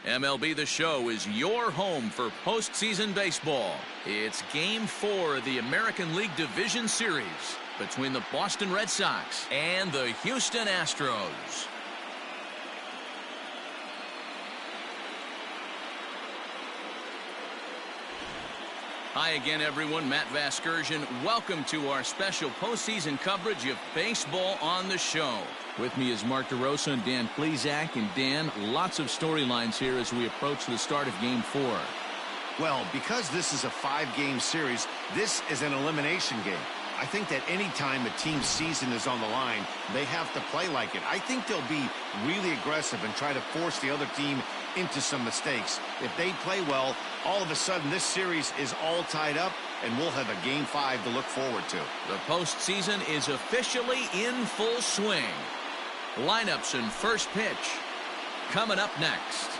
MLB The Show is your home for postseason baseball. It's Game 4 of the American League Division Series between the Boston Red Sox and the Houston Astros. Hi again, everyone. Matt Vasgersian. Welcome to our special postseason coverage of Baseball on the Show. With me is Mark DeRosa and Dan Plesac. And Dan, lots of storylines here as we approach the start of Game 4. Well, because this is a 5-game series, this is an elimination game. I think that any time a team's season is on the line, they have to play like it. I think they'll be really aggressive and try to force the other team into some mistakes. If they play well, all of a sudden this series is all tied up, and we'll have a Game 5 to look forward to. The postseason is officially in full swing. Lineups and first pitch coming up next.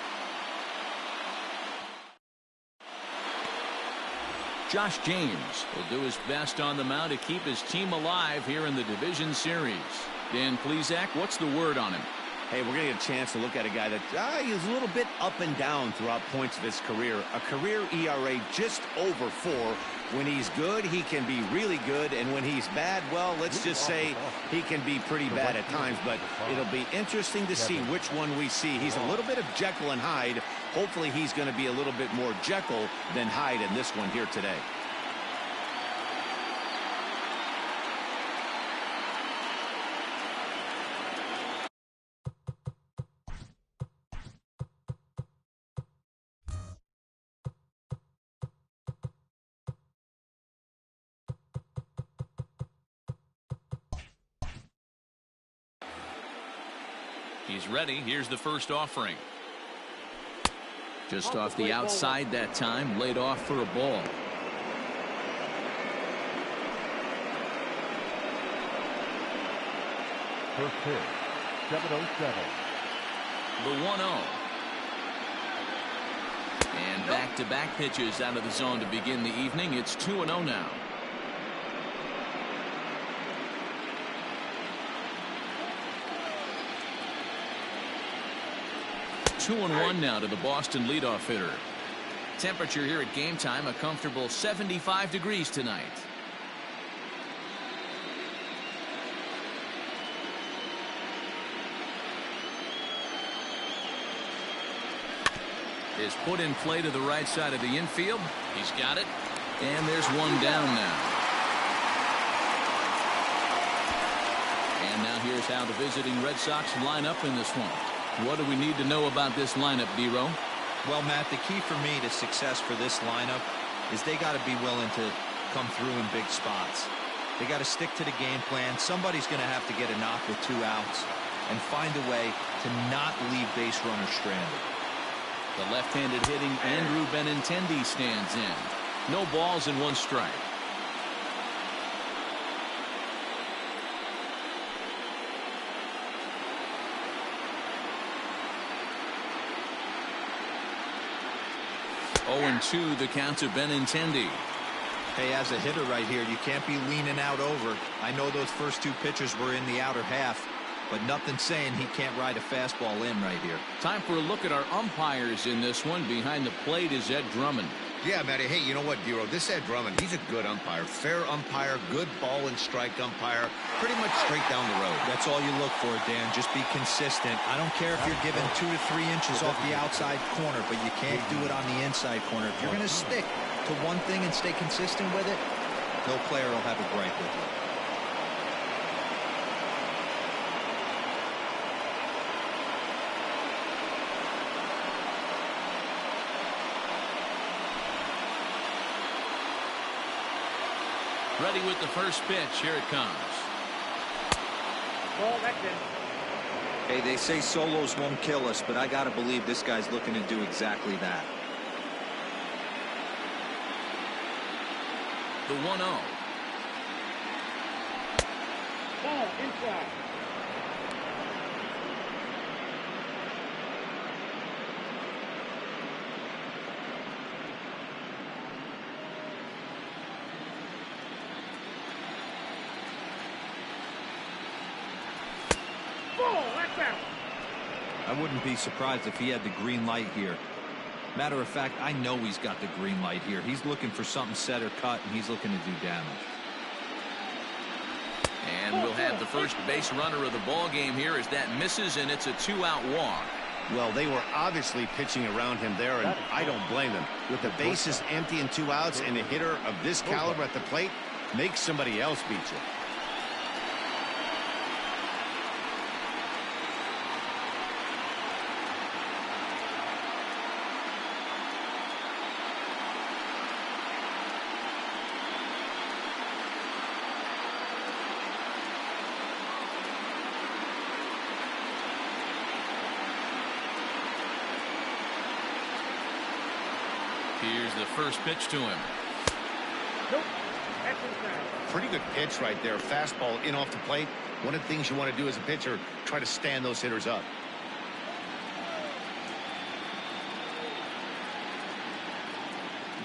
Josh James will do his best on the mound to keep his team alive here in the division series. Dan Plesac, what's the word on him? Hey, we're going to get a chance to look at a guy that he's a little bit up and down throughout points of his career. A career ERA just over 4. When he's good, he can be really good. And when he's bad, well, let's just say he can be pretty bad at times. But it'll be interesting to see which one we see. He's a little bit of Jekyll and Hyde. Hopefully he's going to be a little bit more Jekyll than Hyde in this one here today. He's ready. Here's the first offering. Just off the outside that time, laid off for a ball. First pitch, 7-0-7. The 1-0. And back-to-back pitches out of the zone to begin the evening. It's 2-0 now. 2-1 now to the Boston leadoff hitter. Temperature here at game time, a comfortable 75 degrees tonight. Is put in play to the right side of the infield. He's got it. And there's one down now. And now here's how the visiting Red Sox line up in this one. What do we need to know about this lineup, D-Row? Well, Matt, the key for me to success for this lineup is they got to be willing to come through in big spots. They got to stick to the game plan. Somebody's going to have to get a knock with 2 outs and find a way to not leave base runners stranded. The left-handed hitting Andrew Benintendi stands in. No balls and 1 strike. Oh, 2 the count to Benintendi. Hey, as a hitter right here, you can't be leaning out over. I know those first 2 pitches were in the outer half, but nothing saying he can't ride a fastball in right here. Time for a look at our umpires in this one. Behind the plate is Ed Drummond. Yeah, Matty. Hey, you know what, D-Row? This Ed Drummond, he's a good umpire. Fair umpire, good ball and strike umpire. Pretty much straight down the road. That's all you look for, Dan. Just be consistent. I don't care if you're given 2 to 3 inches off the outside corner, but you can't do it on the inside corner. If you're going to stick to one thing and stay consistent with it, no player will have a gripe with you. Ready with the first pitch. Here it comes. Ball, that's in. Hey, they say solos won't kill us, but I got to believe this guy's looking to do exactly that. The 1-0. Ball, inside. Ball, that's out. I wouldn't be surprised if he had the green light here. Matter of fact, I know he's got the green light here. He's looking for something set or cut, and he's looking to do damage. And we'll have the first base runner of the ball game here as that misses, and it's a 2-out walk. Well, they were obviously pitching around him there, and I don't blame them. With the bases empty and 2 outs, and a hitter of this caliber at the plate, make somebody else beat you. Here's the first pitch to him. Nope. That's inside. Pretty good pitch right there. Fastball in off the plate. One of the things you want to do as a pitcher, try to stand those hitters up.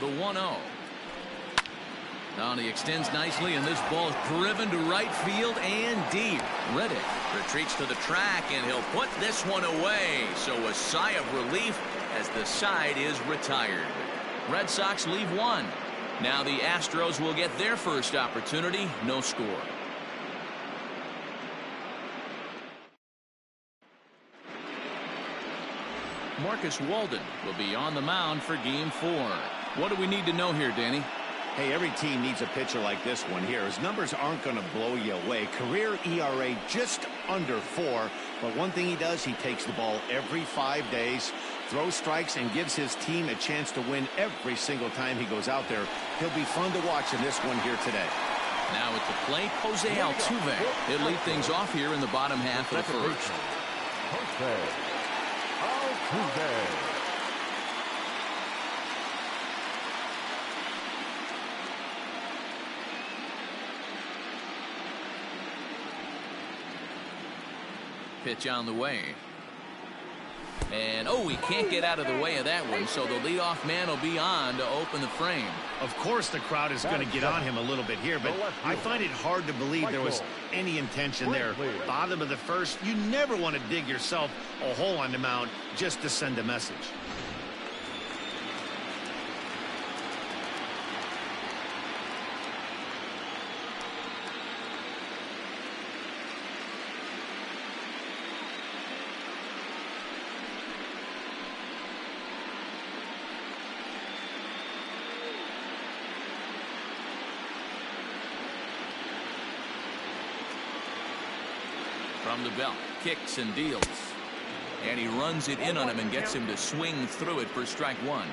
The 1-0. Now he extends nicely, and this ball is driven to right field and deep. Reddick retreats to the track, and he'll put this one away. So a sigh of relief as the side is retired. Red Sox leave one. Now the Astros will get their first opportunity. No score. Marcus Walden will be on the mound for Game 4. What do we need to know here, Danny? Hey, every team needs a pitcher like this one here. His numbers aren't going to blow you away. Career ERA just under 4. But one thing he does, he takes the ball every 5 days, throws strikes, and gives his team a chance to win every single time he goes out there. He'll be fun to watch in this one here today. Now at the plate, Jose Altuve. He'll lead things off here in the bottom half of the first. Jose Altuve. Pitch on the way. And, oh, he can't get out of the way of that one, so the leadoff man will be on to open the frame. Of course the crowd is going to get on him a little bit here, but I find it hard to believe there was any intention there. Bottom of the first, you never want to dig yourself a hole on the mound just to send a message. From the belt, kicks and deals. And he runs it in on him and gets him to swing through it for strike one.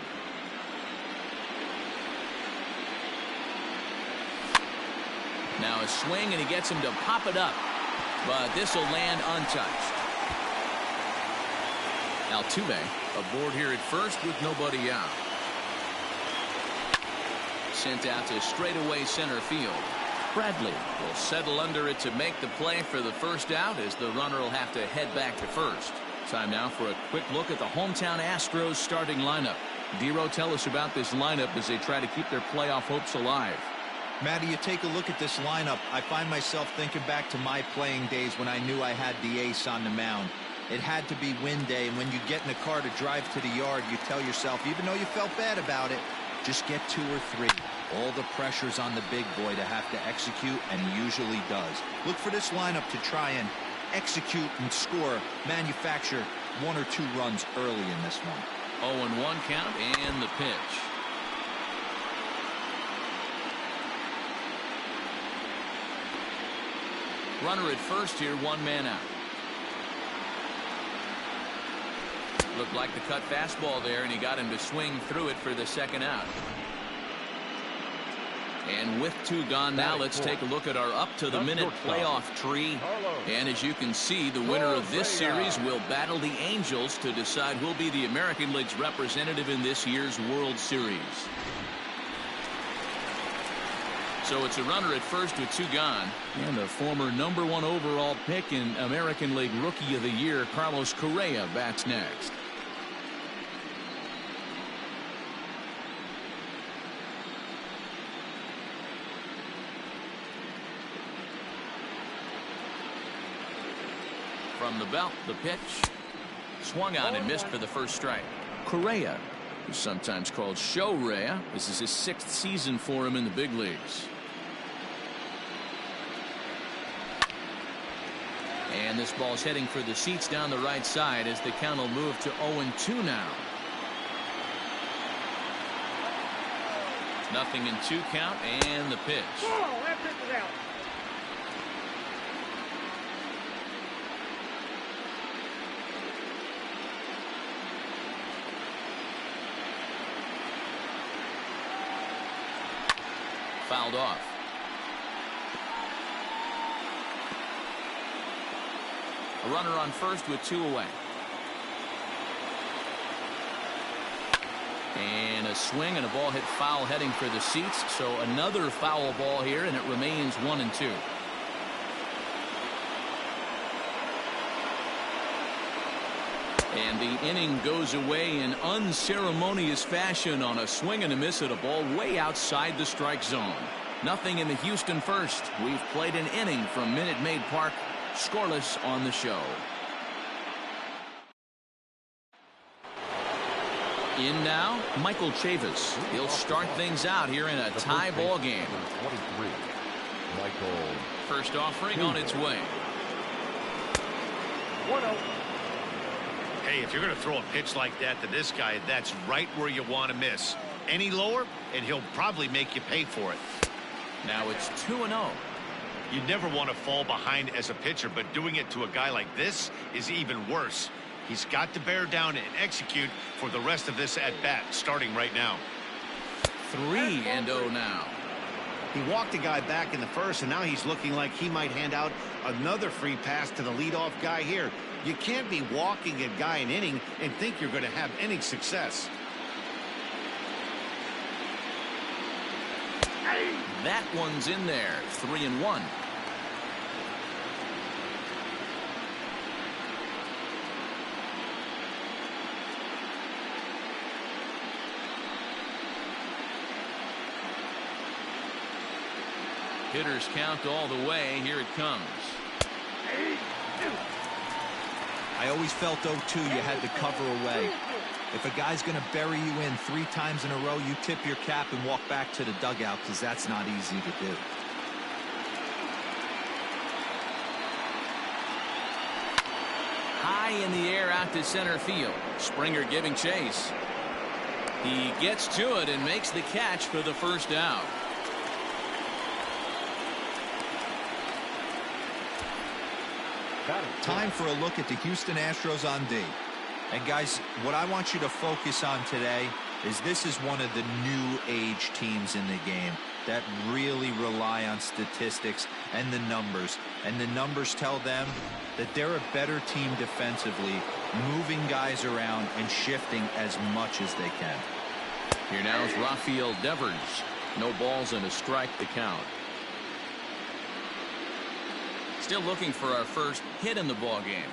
Now a swing, and he gets him to pop it up. But this will land untouched. Altuve aboard here at first with nobody out. Sent out to straightaway center field. Brantley will settle under it to make the play for the first out, as the runner will have to head back to first. Time now for a quick look at the hometown Astros starting lineup. Dero, tell us about this lineup as they try to keep their playoff hopes alive. Matty, you take a look at this lineup. I find myself thinking back to my playing days when I knew I had the ace on the mound. It had to be win day, and when you get in a car to drive to the yard, you tell yourself, even though you felt bad about it, just get 2 or 3. All the pressure's on the big boy to have to execute, and he usually does. Look for this lineup to try and execute and score, manufacture 1 or 2 runs early in this one. 0-1 count, and the pitch. Runner at first here, 1 man out. Looked like the cut fastball there, and he got him to swing through it for the second out. And with 2 gone now, let's take a look at our up-to-the-minute playoff tree. And as you can see, the winner of this series will battle the Angels to decide who'll be the American League's representative in this year's World Series. So it's a runner at first with 2 gone. And the former #1 overall pick in American League Rookie of the Year, Carlos Correa, bats next. From the belt, the pitch. Swung on and missed for the first strike. Correa, who's sometimes called Show Rea. This is his 6th season for him in the big leagues. And this ball's heading for the seats down the right side as the count will move to 0-2 now. Nothing in 2 count, and the pitch. Oh, that pitch is out. Fouled off. A runner on first with 2 away. And a swing and a ball hit foul heading for the seats. So another foul ball here, and it remains 1-2. And the inning goes away in unceremonious fashion on a swing and a miss at a ball way outside the strike zone. Nothing in the Houston first. We've played an inning from Minute Maid Park. Scoreless on the show. In now, Michael Chavis. He'll start things out here in a tie ball game. 23. Michael. First offering on its way. 1-0. Hey, if you're going to throw a pitch like that to this guy, that's right where you want to miss. Any lower, and he'll probably make you pay for it. Now it's 2-0. You never want to fall behind as a pitcher, but doing it to a guy like this is even worse. He's got to bear down and execute for the rest of this at-bat, starting right now. 3-0 now. He walked a guy back in the first, and now he's looking like he might hand out another free pass to the leadoff guy here. You can't be walking a guy an inning and think you're going to have any success. That one's in there. 3-1. Hitters count all the way. Here it comes. I always felt 0-2 you had to cover away. If a guy's going to bury you in 3 times in a row, you tip your cap and walk back to the dugout, because that's not easy to do. High in the air out to center field. Springer giving chase. He gets to it and makes the catch for the first out. Time for a look at the Houston Astros on D. And guys, what I want you to focus on today is this is one of the new age teams in the game that really rely on statistics and the numbers. And the numbers tell them that they're a better team defensively, moving guys around and shifting as much as they can. Here now is Rafael Devers. No balls and a strike to count. Still looking for our first hit in the ball game.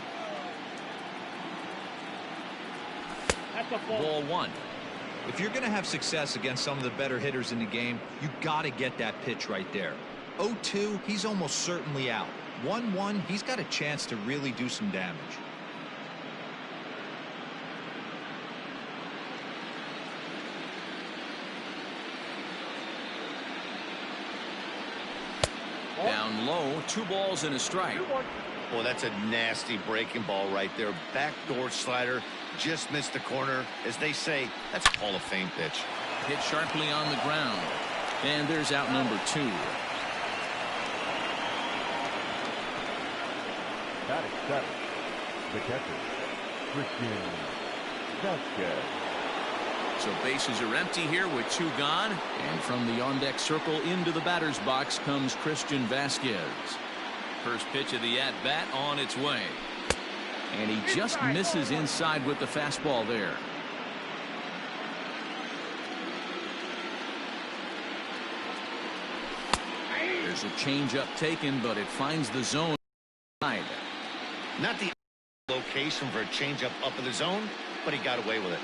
Ball 1. If you're going to have success against some of the better hitters in the game, you got to get that pitch right there. 0-2, he's almost certainly out. 1-1, he's got a chance to really do some damage. Down low, 2 balls and a strike. Well, that's a nasty breaking ball right there. Backdoor slider, just missed the corner. As they say, that's a Hall of Fame pitch. Hit sharply on the ground. And there's out number 2. Batting 7. The catcher, Christian Vasquez. So bases are empty here with 2 gone. And from the on-deck circle into the batter's box comes Christian Vasquez. First pitch of the at-bat on its way. And he just misses inside with the fastball there. There's a changeup taken, but it finds the zone. Not the location for a changeup up in the zone, but he got away with it.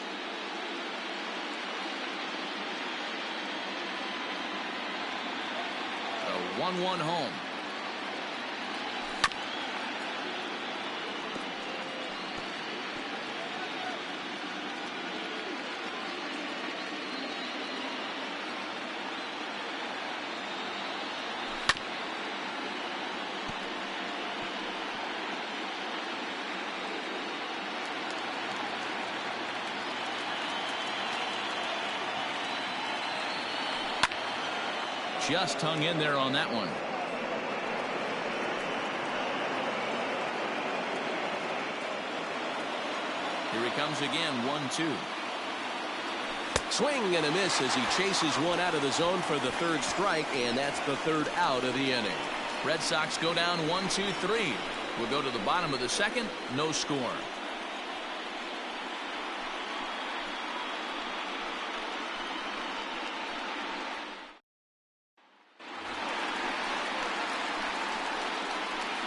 A 1-1 home. just hung in there on that one. Here he comes again, 1-2. Swing and a miss as he chases one out of the zone for the third strike, and that's the third out of the inning. Red Sox go down 1-2-3. We'll go to the bottom of the second. No score.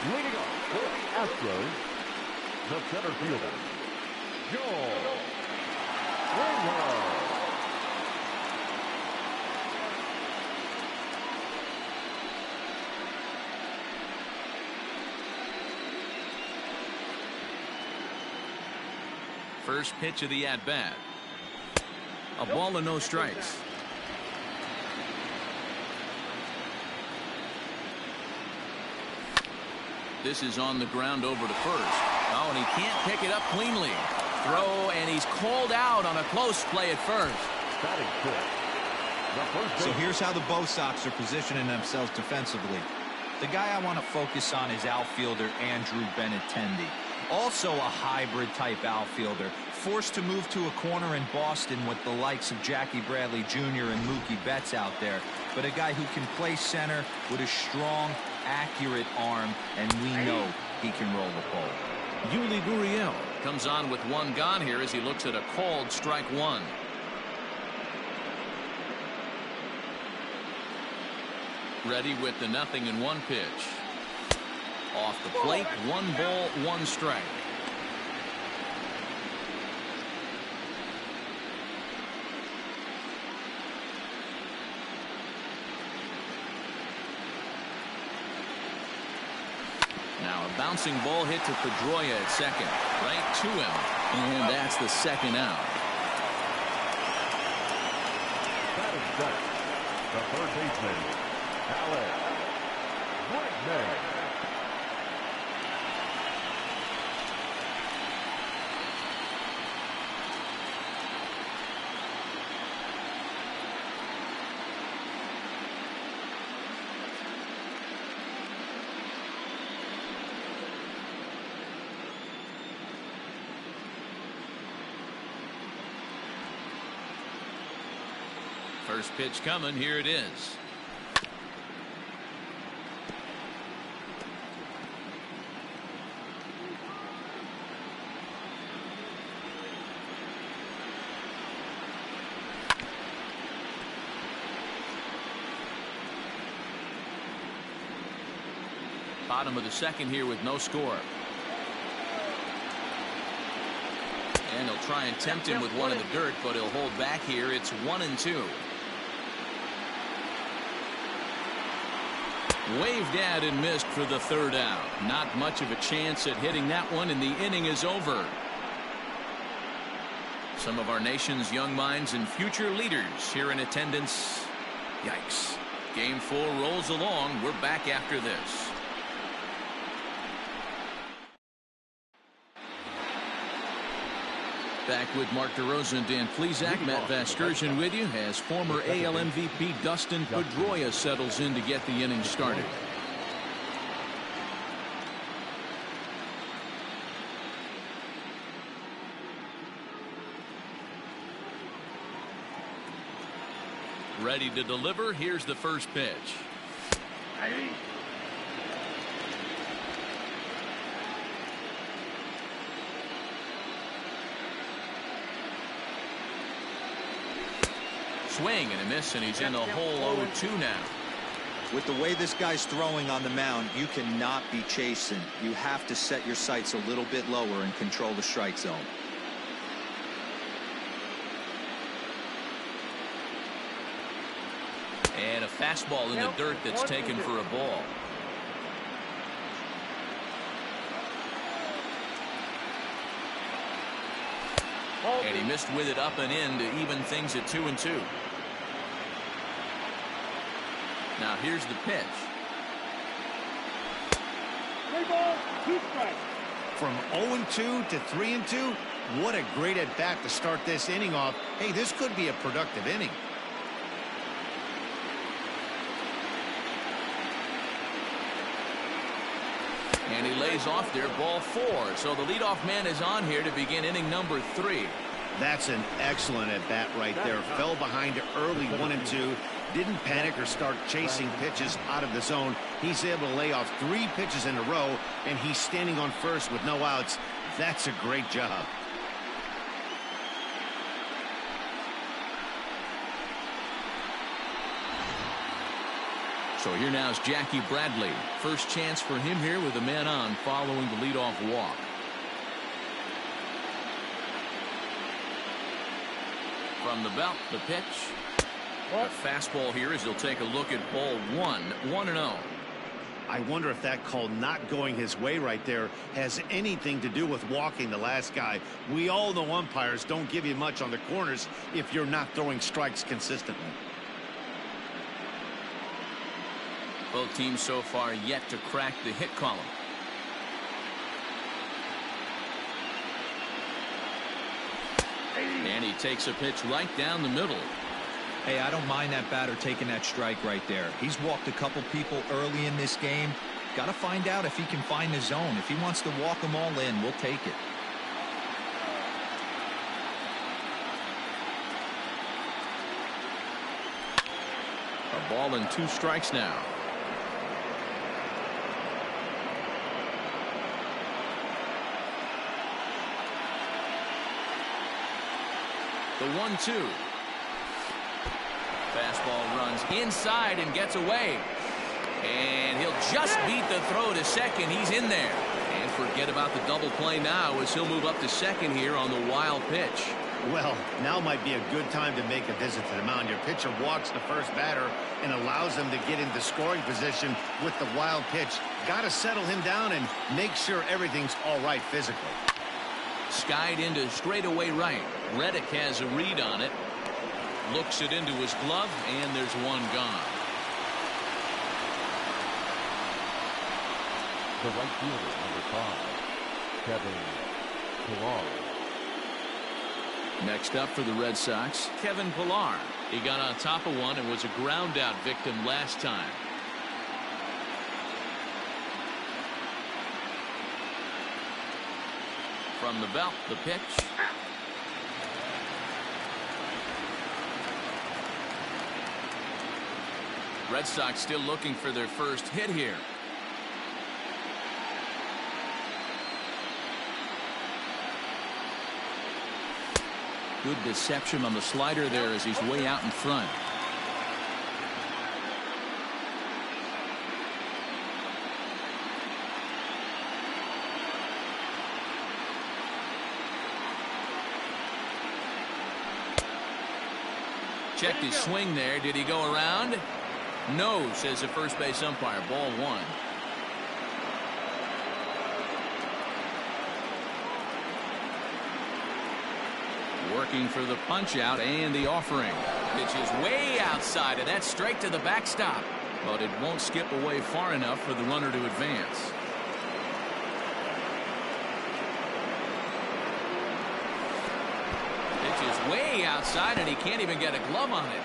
Leading off for the Astros, the center fielder, Joe Ranger. First pitch of the at-bat. A ball and no strikes. This is on the ground over to first. Oh, and he can't pick it up cleanly. Throw, and he's called out on a close play at first. So here's how the Bo Sox are positioning themselves defensively. The guy I want to focus on is outfielder Andrew Benintendi. Also a hybrid type outfielder, forced to move to a corner in Boston with the likes of Jackie Bradley Jr. and Mookie Betts out there, but a guy who can play center with a strong, accurate arm, and we know he can roll the ball. Yuli Gurriel comes on with one gone here as he looks at a called strike one. Ready with the 0-1 pitch. Off the plate, 1 ball, 1 strike. Now a bouncing ball hit to Pedroia at second, right to him, and that's the second out. That is done. The third baseman, Alvarez. First pitch coming. Here it is. Bottom of the second here with no score. And he'll try and tempt him with one in the dirt, but he'll hold back here. It's 1-2. Waved at and missed for the third out. Not much of a chance at hitting that one, and the inning is over. Some of our nation's young minds and future leaders here in attendance. Yikes. Game 4 rolls along. We're back after this. Back with Mark DeRosa and Dan Plesac. Matt Vasgersian with you as former AL MVP Dustin Pedroia settles in to get the inning started. Ready to deliver. Here's the first pitch. Swing and a miss, and he's in the hole 0-2 now. With the way this guy's throwing on the mound, you cannot be chasing. You have to set your sights a little bit lower and control the strike zone. And a fastball in the dirt that's taken for a ball. And he missed with it up and in to even things at 2-2. Now here's the pitch. 3 balls, 2 strikes. From 0-2 to 3-2, what a great at bat to start this inning off. Hey, this could be a productive inning. And he lays off there, ball 4. So the leadoff man is on here to begin inning number 3. That's an excellent at-bat right there. Fell behind early 1 and 2. Didn't panic or start chasing pitches out of the zone. He's able to lay off 3 pitches in a row, and he's standing on first with no outs. That's a great job. So here now is Jackie Bradley. First chance for him here with a man on following the leadoff walk. From the belt, the pitch. A fastball here as he'll take a look at ball 1. 1-0. I wonder if that call not going his way right there has anything to do with walking the last guy. We all know umpires don't give you much on the corners if you're not throwing strikes consistently. Both teams so far yet to crack the hit column. And he takes a pitch right down the middle. Hey, I don't mind that batter taking that strike right there. He's walked a couple people early in this game. Got to find out if he can find the zone. If he wants to walk them all in, we'll take it. A ball and 2 strikes now. The 1-2. Fastball runs inside and gets away. And he'll just beat the throw to second. He's in there. And forget about the double play now as he'll move up to second here on the wild pitch. Well, now might be a good time to make a visit to the mound. Your pitcher walks the first batter and allows him to get into scoring position with the wild pitch. Got to settle him down and make sure everything's all right physically. Skied into straightaway right. Reddick has a read on it. Looks it into his glove, and there's one gone. The right fielder, number 5, Kevin Pillar. Next up for the Red Sox, Kevin Pillar. He got on top of one and was a ground out victim last time. From the belt, the pitch. Red Sox still looking for their first hit here. Good deception on the slider there as he's way out in front. Checked his swing there. Did he go around? No, says the first base umpire. Ball 1. Working for the punch out and the offering. Pitch is way outside, and that's straight to the backstop. But it won't skip away far enough for the runner to advance. Pitch is way outside, and he can't even get a glove on it.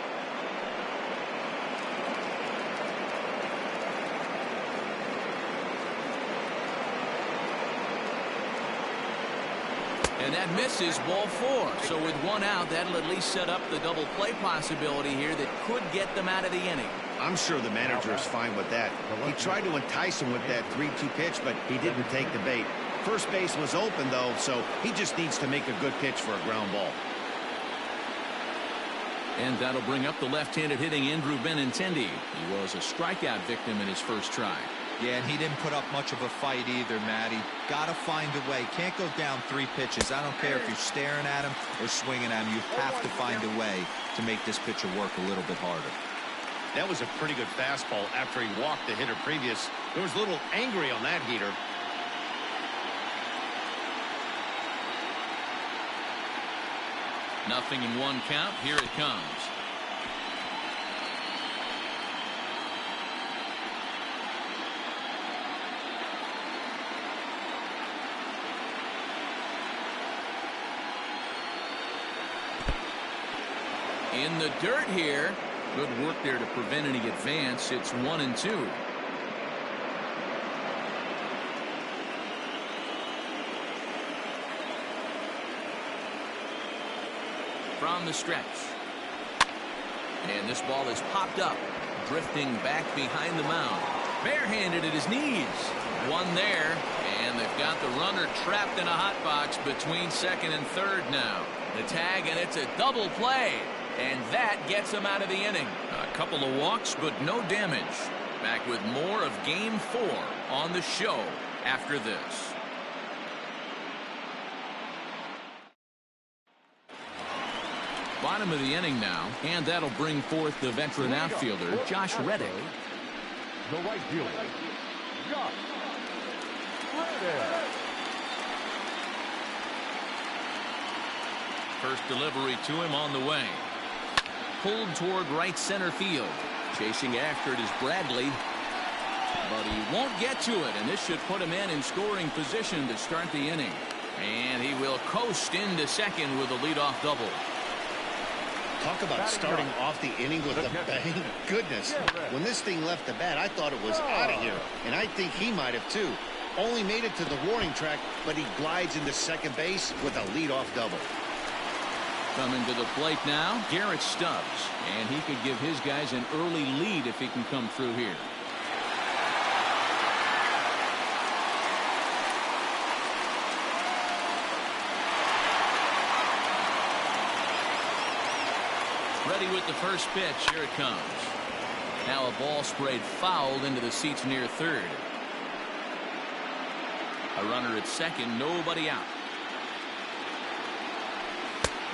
And that misses, ball 4. So with one out, that'll at least set up the double play possibility here that could get them out of the inning. I'm sure the manager is fine with that. He tried to entice him with that 3-2 pitch, but he didn't take the bait. First base was open, though, so he just needs to make a good pitch for a ground ball. And that'll bring up the left-handed hitting Andrew Benintendi. He was a strikeout victim in his first try. Yeah, and he didn't put up much of a fight either, Matty. Got to find a way. Can't go down 3 pitches. I don't care if you're staring at him or swinging at him. You have to find a way to make this pitcher work a little bit harder. That was a pretty good fastball after he walked the hitter previous. There was a little angry on that heater. Nothing in 1 count. Here it comes. In the dirt here. Good work there to prevent any advance. It's 1-2. from the stretch. And this ball is popped up, drifting back behind the mound. Barehanded at his knees. One there, and they've got the runner trapped in a hot box between second and third now. The tag, and it's a double play. And that gets him out of the inning. A couple of walks, but no damage. Back with more of Game 4 on the show after this. Bottom of the inning now, and that'll bring forth the veteran outfielder, Josh Reddick. The right fielder, Josh Reddick. First delivery to him on the way. Pulled toward right center field. Chasing after it is Brantley. But he won't get to it, and this should put him in scoring position to start the inning. And he will coast into second with a leadoff double. Talk about starting off the inning with a bang. Goodness, when this thing left the bat, I thought it was out of here. And I think he might have too. Only made it to the warning track, but he glides into second base with a leadoff double. Coming to the plate now, Garrett Stubbs. And he could give his guys an early lead if he can come through here. Ready with the first pitch. Here it comes. Now a ball sprayed fouled into the seats near third. A runner at second, nobody out.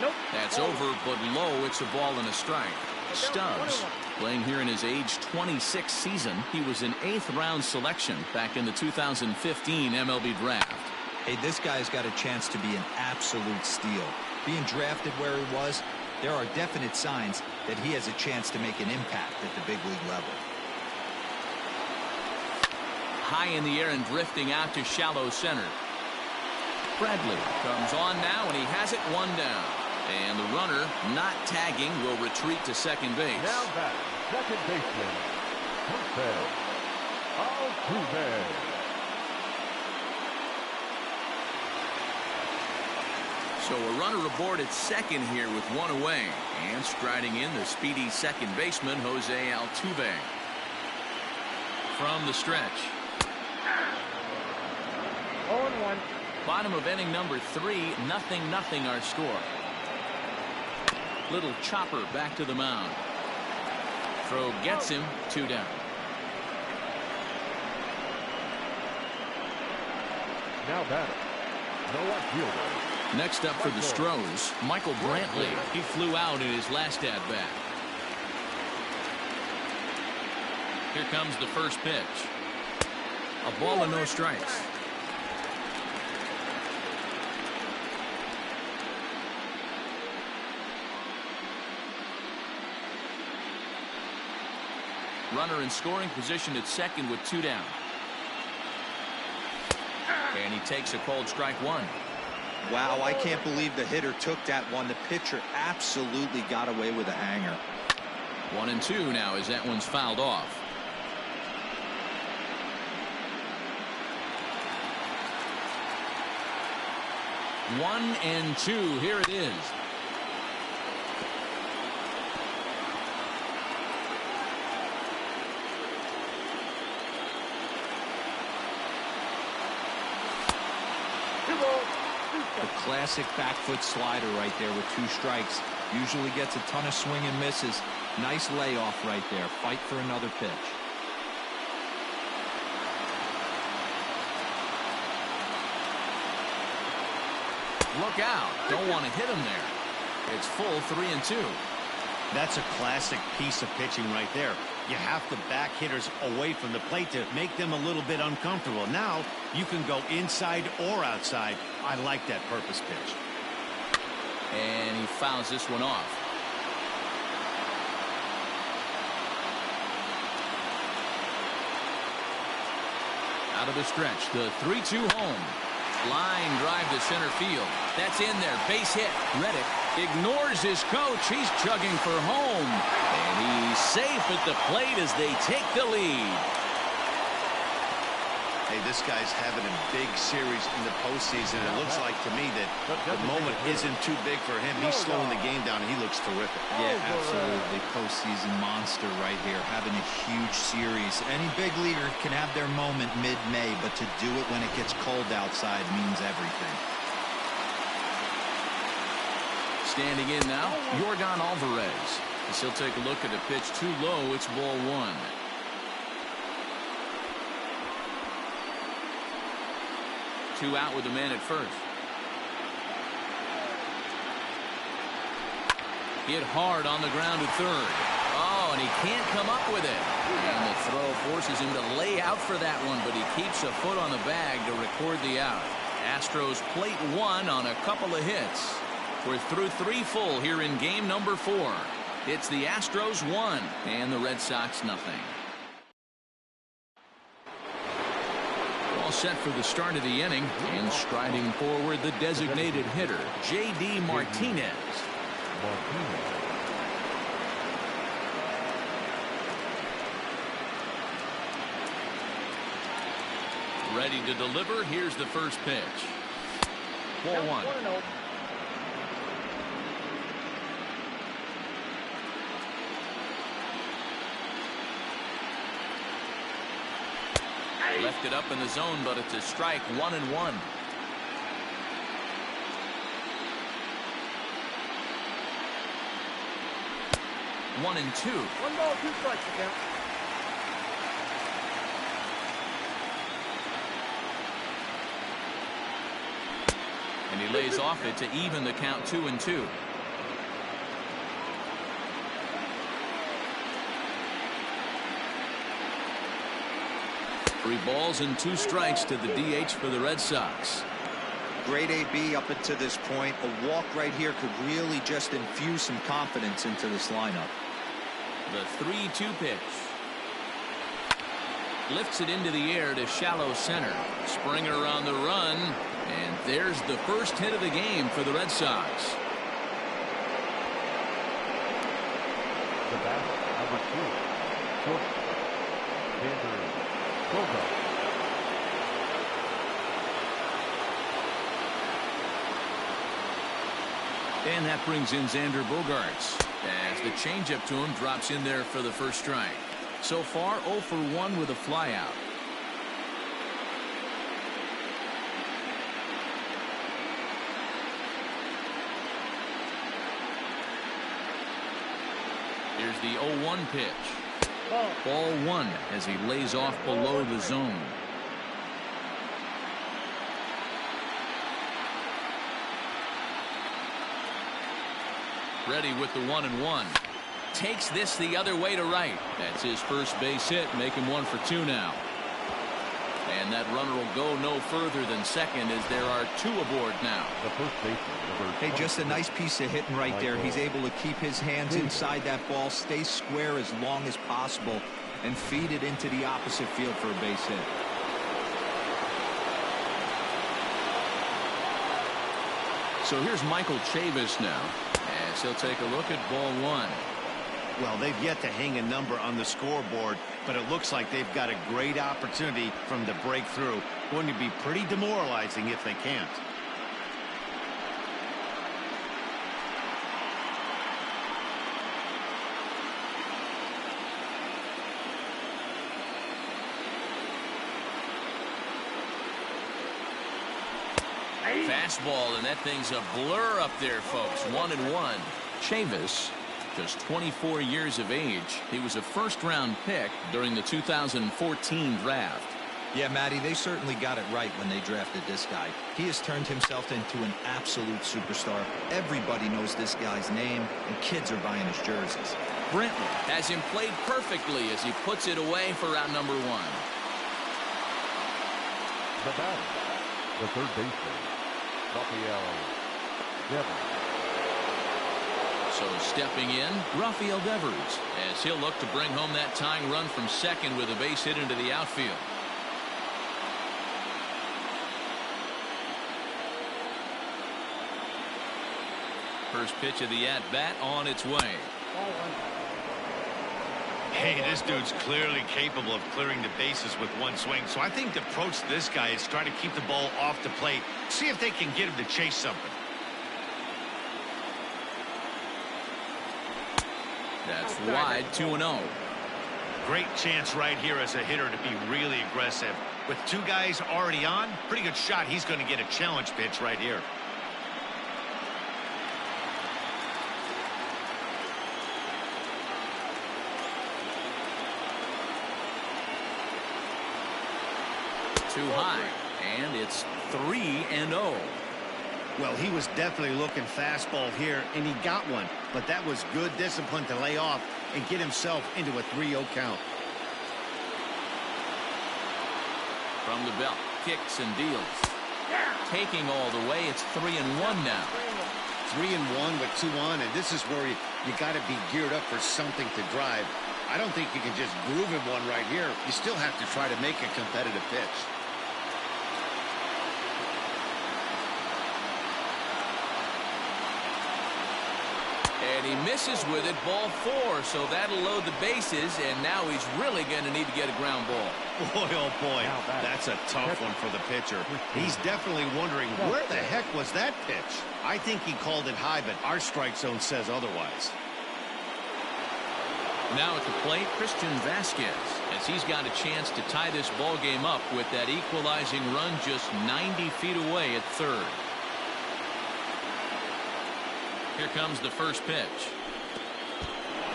Nope. That's over, but low. It's a ball and a strike. Stubbs, playing here in his age 26 season. He was an 8th round selection back in the 2015 MLB draft. Hey, this guy's got a chance to be an absolute steal. Being drafted where he was, there are definite signs that he has a chance to make an impact at the big league level. High in the air and drifting out to shallow center. Bradley comes on now, and he has it one down. And the runner, not tagging, will retreat to second base. Now back, second baseman, Altuve. So a runner aboard at second here with one away. And striding in, the speedy second baseman, Jose Altuve. From the stretch. 0-1. Bottom of inning number 3, 0-0 our score. Little chopper back to the mound. Throw gets him, 2 down. Now batter, the left fielder. Next up for the Astros, Michael Brantley. He flew out in his last at-bat. Here comes the first pitch. A ball and no strikes. Runner in scoring position at second with 2 down. And he takes a called strike 1. Wow, I can't believe the hitter took that one. The pitcher absolutely got away with a hanger. 1-2 now as that one's fouled off. One and two. Here it is. The classic back foot slider right there with 2 strikes. Usually gets a ton of swing and misses. Nice layoff right there. Fight for another pitch. Look out. Don't want to hit him there. It's full 3-2. That's a classic piece of pitching right there. You have to back hitters away from the plate to make them a little bit uncomfortable. Now you can go inside or outside. I like that purpose pitch. And he fouls this one off. Out of the stretch, the 3-2 home. Line drive to center field. That's in there. Base hit. Reddick ignores his coach. He's chugging for home. And he's safe at the plate as they take the lead. Hey, this guy's having a big series in the postseason. It looks like to me that the moment isn't too big for him. He's slowing the game down, and he looks terrific. Yeah, absolutely. Postseason monster right here, having a huge series. Any big leaguer can have their moment mid-May, but to do it when it gets cold outside means everything. Standing in now, Yordan Alvarez. As he'll take a look at a pitch too low. It's ball one. Two out with the man at first. Hit hard on the ground to third. Oh, and he can't come up with it. And the throw forces him to lay out for that one, but he keeps a foot on the bag to record the out. Astros plate one on a couple of hits. We're through three full here in game number 4. It's the Astros 1 and the Red Sox nothing. All set for the start of the inning, and striding forward the designated hitter, J.D. Martinez. Ready to deliver. Here's the first pitch. Ball 1. Left it up in the zone, but it's a strike. 1-1. One and two. 1 ball, 2 strikes again. And he lays off it to even the count 2-2. 3 balls and 2 strikes to the DH for the Red Sox. Great AB up until this point. A walk right here could really just infuse some confidence into this lineup. The 3-2 pitch. Lifts it into the air to shallow center. Springer on the run. And there's the first hit of the game for the Red Sox. The batter, number 2, shortstop, Xander. And that brings in Xander Bogaerts as the changeup to him drops in there for the first strike. So far 0 for 1 with a flyout. Here's the 0-1 pitch. Ball 1 as he lays off below the zone. Ready with the 1-1. Takes this the other way to right. That's his first base hit, make him 1 for 2 now. And that runner will go no further than second as there are 2 aboard now. The first baseman. Hey, just a nice piece of hitting right there. He's able to keep his hands inside that ball, stay square as long as possible, and feed it into the opposite field for a base hit. So here's Michael Chavis now, as he'll take a look at ball 1. Well, they've yet to hang a number on the scoreboard, but it looks like they've got a great opportunity from the breakthrough. Going to be pretty demoralizing if they can't. Fastball, and that thing's a blur up there, folks. 1-1. Chavis, just 24 years of age. He was a first-round pick during the 2014 draft. Yeah, Matty, they certainly got it right when they drafted this guy. He has turned himself into an absolute superstar. Everybody knows this guy's name, and kids are buying his jerseys. Brantley has him played perfectly as he puts it away for round number 1. The batter, the third baseman, Rafael Devers. So stepping in, Rafael Devers, as he'll look to bring home that tying run from second with a base hit into the outfield. First pitch of the at-bat on its way. Hey, this dude's clearly capable of clearing the bases with one swing. So I think the approach to this guy is try to keep the ball off the plate. See if they can get him to chase something. That's wide, 2-0. Great chance right here as a hitter to be really aggressive. With two guys already on, pretty good shot. He's going to get a challenge pitch right here. Too high, and it's 3-0. Well, he was definitely looking fastball here, and he got one. But that was good discipline to lay off and get himself into a 3-0 count. From the belt, kicks and deals. Taking all the way, it's 3-1 now. 3-1 with 2 on, and this is where you got to be geared up for something to drive. I don't think you can just groove him one right here. You still have to try to make a competitive pitch. And he misses with it, ball 4, so that'll load the bases, and now he's really going to need to get a ground ball. Boy, oh boy, that's a tough one for the pitcher. He's definitely wondering, where the heck was that pitch? I think he called it high, but our strike zone says otherwise. Now at the plate, Christian Vasquez, as he's got a chance to tie this ball game up with that equalizing run just 90 feet away at third. Here comes the first pitch.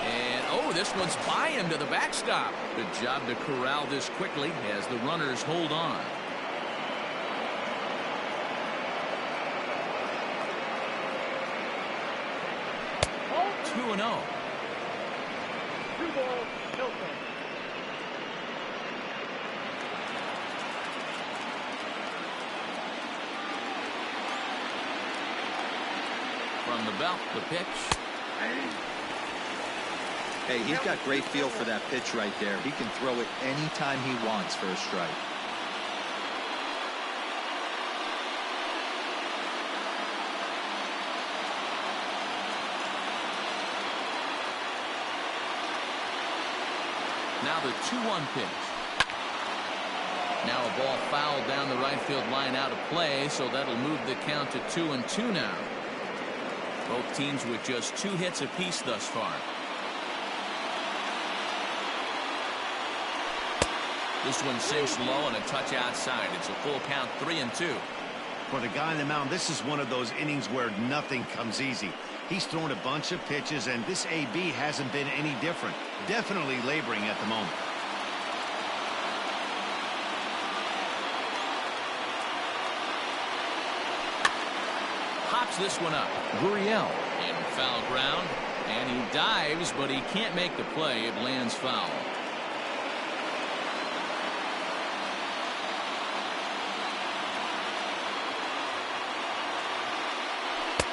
And, oh, this one's by him to the backstop. Good job to corral this quickly as the runners hold on. Oh, 2-0. From the belt, the pitch. Hey, he's got great feel for that pitch right there. He can throw it anytime he wants for a strike. Now the 2-1 pitch. Now a ball fouled down the right field line out of play, so that'll move the count to 2-2 now. Both teams with just 2 hits apiece thus far. This one sinks low and a touch outside. It's a full count, 3-2. For the guy on the mound, this is one of those innings where nothing comes easy. He's thrown a bunch of pitches, and this AB hasn't been any different. Definitely laboring at the moment. Pops this one up. Gurriel in foul ground, and he dives, but he can't make the play. It lands foul.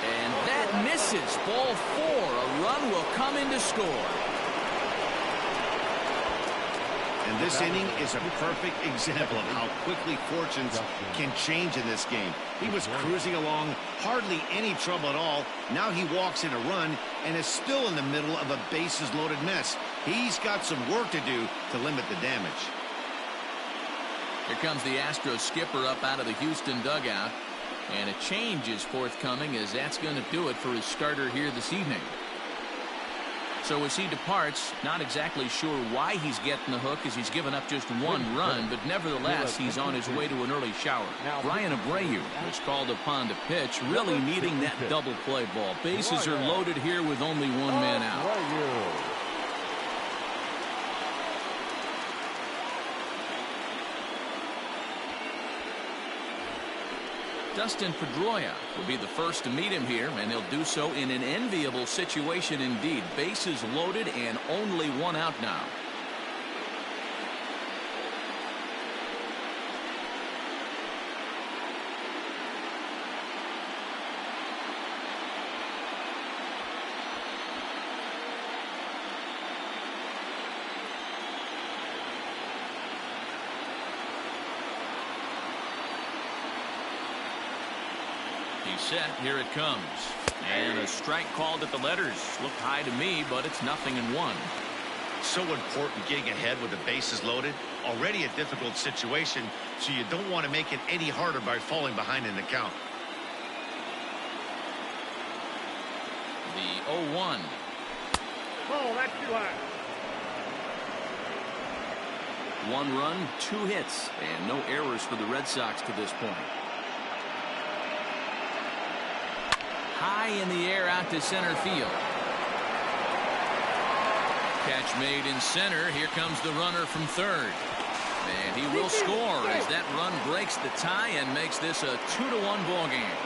And that misses. Ball 4. A run will come in to score. And this inning is a perfect example of how quickly fortunes can change in this game. He was cruising along, hardly any trouble at all. Now he walks in a run and is still in the middle of a bases-loaded mess. He's got some work to do to limit the damage. Here comes the Astros skipper up out of the Houston dugout. And a change is forthcoming, as that's going to do it for his starter here this evening. So as he departs, not exactly sure why he's getting the hook, as he's given up just 1 run, but nevertheless he's on his way to an early shower. Brian Abreu was called upon to pitch, really needing that double play ball. Bases are loaded here with only 1 man out. Dustin Pedroia will be the first to meet him here, and he'll do so in an enviable situation indeed. Bases loaded and only 1 out now. He's set. Here it comes. And a strike called at the letters. Looked high to me, but it's 0-1. So important getting ahead with the bases loaded. Already a difficult situation, so you don't want to make it any harder by falling behind in the count. The 0-1. Oh, that's too high. 1 run, 2 hits, and no errors for the Red Sox to this point. High in the air out to center field. Catch made in center. Here comes the runner from third. And he will score as that run breaks the tie and makes this a 2-1 ball game.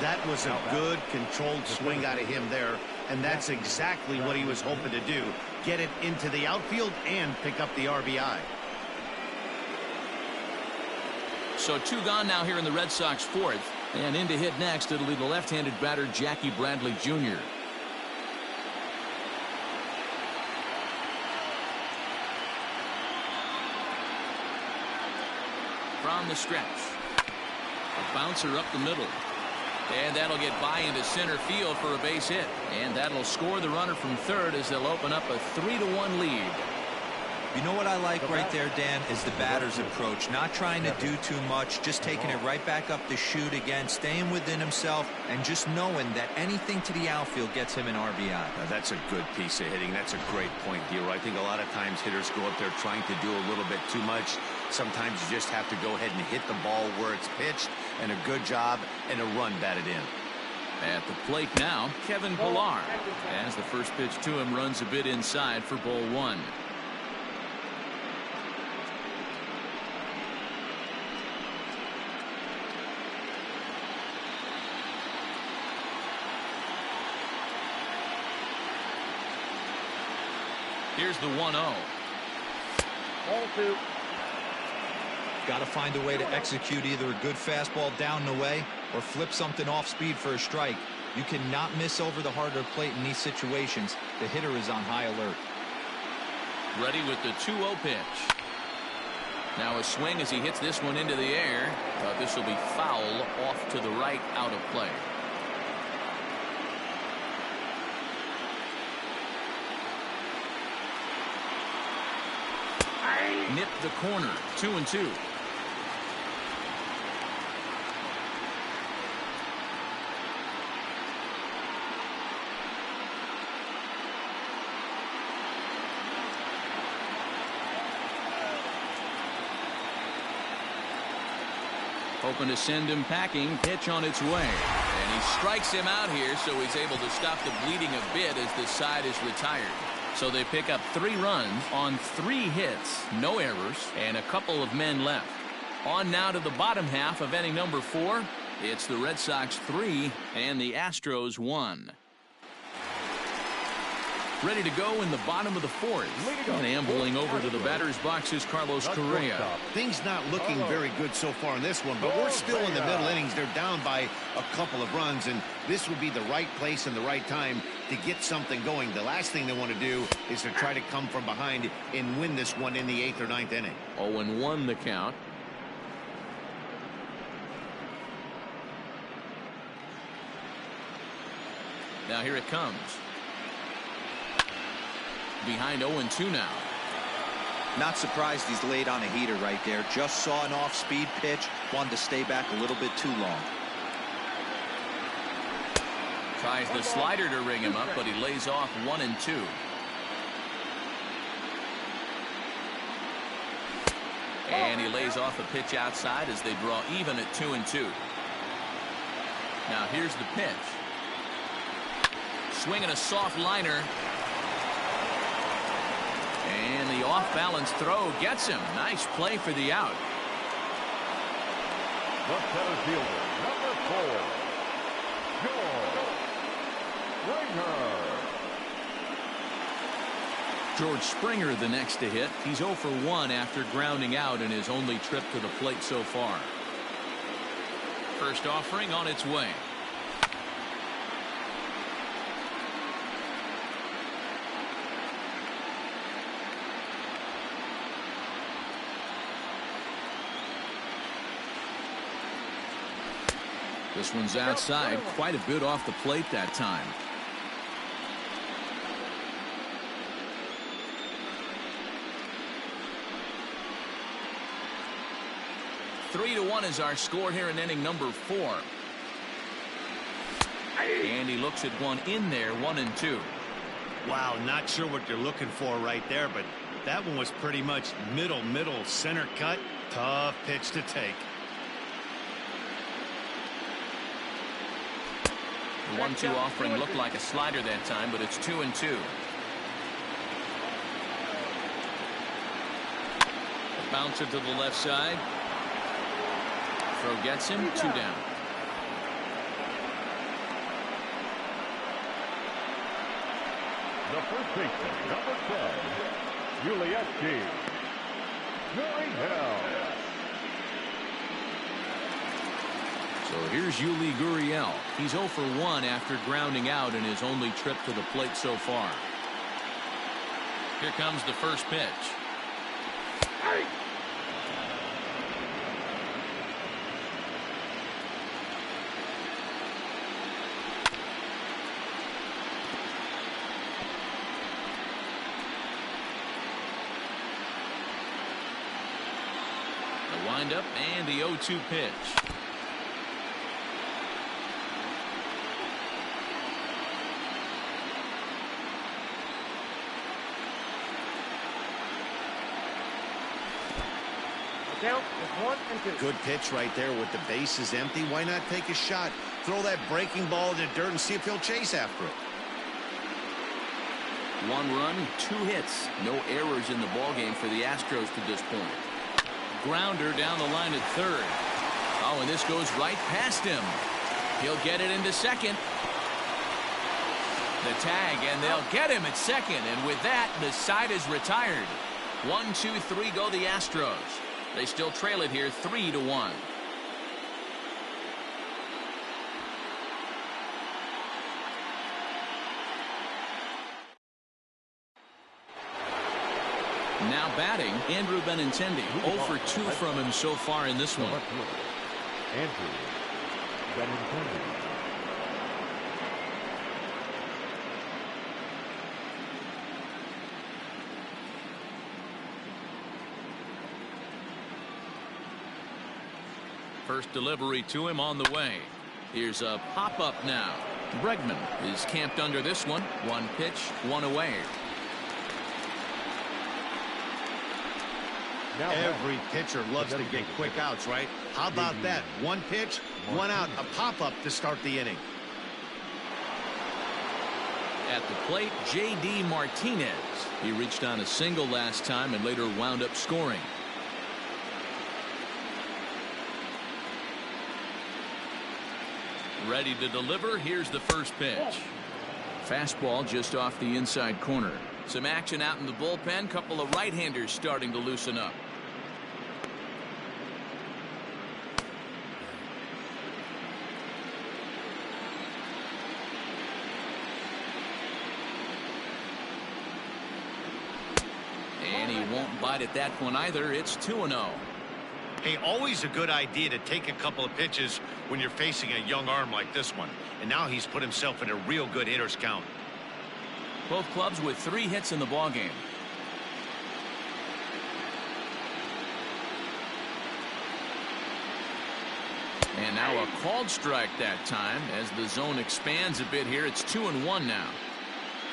That was a good controlled swing out of him there, and that's exactly what he was hoping to do. Get it into the outfield and pick up the RBI. So 2 gone now here in the Red Sox 4th. And in to hit next, it'll be the left-handed batter Jackie Brantley Jr. From the stretch. A bouncer up the middle. And that'll get by into center field for a base hit. And that'll score the runner from third as they'll open up a 3-1 lead. You know what I like right there, Dan, is the batter's approach. Not trying to do too much, just taking it right back up the chute again, staying within himself, and just knowing that anything to the outfield gets him an RBI. Now, that's a good piece of hitting. That's a great point, Hero. I think a lot of times hitters go up there trying to do a little bit too much. Sometimes you just have to go ahead and hit the ball where it's pitched, and a good job and a run batted in. At the plate now, Kevin Pillar, as the first pitch to him runs a bit inside for ball 1. Here's the 1-0. Ball 2. Got to find a way to execute either a good fastball down and away or flip something off speed for a strike. You cannot miss over the harder plate in these situations. The hitter is on high alert. Ready with the 2-0 pitch. Now a swing as he hits this one into the air, but this will be foul off to the right, out of play. Nipped the corner. 2-2. Hoping to send him packing. Pitch on its way. And he strikes him out here, so he's able to stop the bleeding a bit as this side is retired. So they pick up 3 runs on 3 hits, no errors, and a couple of men left. On now to the bottom half of inning number 4. It's the Red Sox 3 and the Astros 1. Ready to go in the bottom of the 4th. And ambling over to the batter's box is Carlos Correa. Things not looking very good so far in this one, but we're still in the middle innings. They're down by a couple of runs, and this would be the right place and the right time to get something going. The last thing they want to do is to try to come from behind and win this one in the 8th or 9th inning. 0-1 the count. Now here it comes. Behind 0-2 now. Not surprised he's laid on a heater right there. Just saw an off-speed pitch. Wanted to stay back a little bit too long. Tries the slider to ring him up, but he lays off 1-2. And he lays off a pitch outside as they draw even at 2-2. Now here's the pitch. Swinging a soft liner. And the off-balance throw gets him. Nice play for the out. The center fielder, number 4, George Springer the next to hit. He's 0 for 1 after grounding out in his only trip to the plate so far. First offering on its way. This one's outside, quite a bit off the plate that time. 3-1 is our score here in inning number 4. And he looks at one in there, 1-2. Wow, not sure what you're looking for right there, but that one was pretty much middle center cut. Tough pitch to take. The 1-2 offering looked like a slider that time, but it's 2-2. Bouncer to the left side. Throw gets him, 2 down. The first baseman, number 10, Ulieski Gurriel. So here's Yuli Gurriel. He's 0 for 1 after grounding out in his only trip to the plate so far. Here comes the first pitch. The windup and the 0-2 pitch. Count is 1-2. Good pitch right there with the bases empty. Why not take a shot? Throw that breaking ball in the dirt and see if he'll chase after it. 1 run, 2 hits. No errors in the ballgame for the Astros to this point. Grounder down the line at third. Oh, and this goes right past him. He'll get it into second. The tag, and they'll get him at second. And with that, the side is retired. 1, 2, 3 go the Astros. They still trail it here 3-1. Now batting, Andrew Benintendi. 0 for 2 from him so far in this one. Andrew Benintendi. First delivery to him on the way. Here's a pop-up now. Bregman is camped under this one. 1 pitch, 1 away. Every pitcher loves to get quick outs, right? How about that? 1 pitch, 1 out, a pop-up to start the inning. At the plate, J.D. Martinez. He reached on a single last time and later wound up scoring. Ready to deliver. Here's the first pitch. Fastball just off the inside corner. Some action out in the bullpen. Couple of right-handers starting to loosen up. And he won't bite at that one either. It's 2-0. Hey, always a good idea to take a couple of pitches when you're facing a young arm like this one. And now he's put himself in a real good hitter's count. Both clubs with 3 hits in the ballgame. And now a called strike that time as the zone expands a bit here. It's 2-1 now.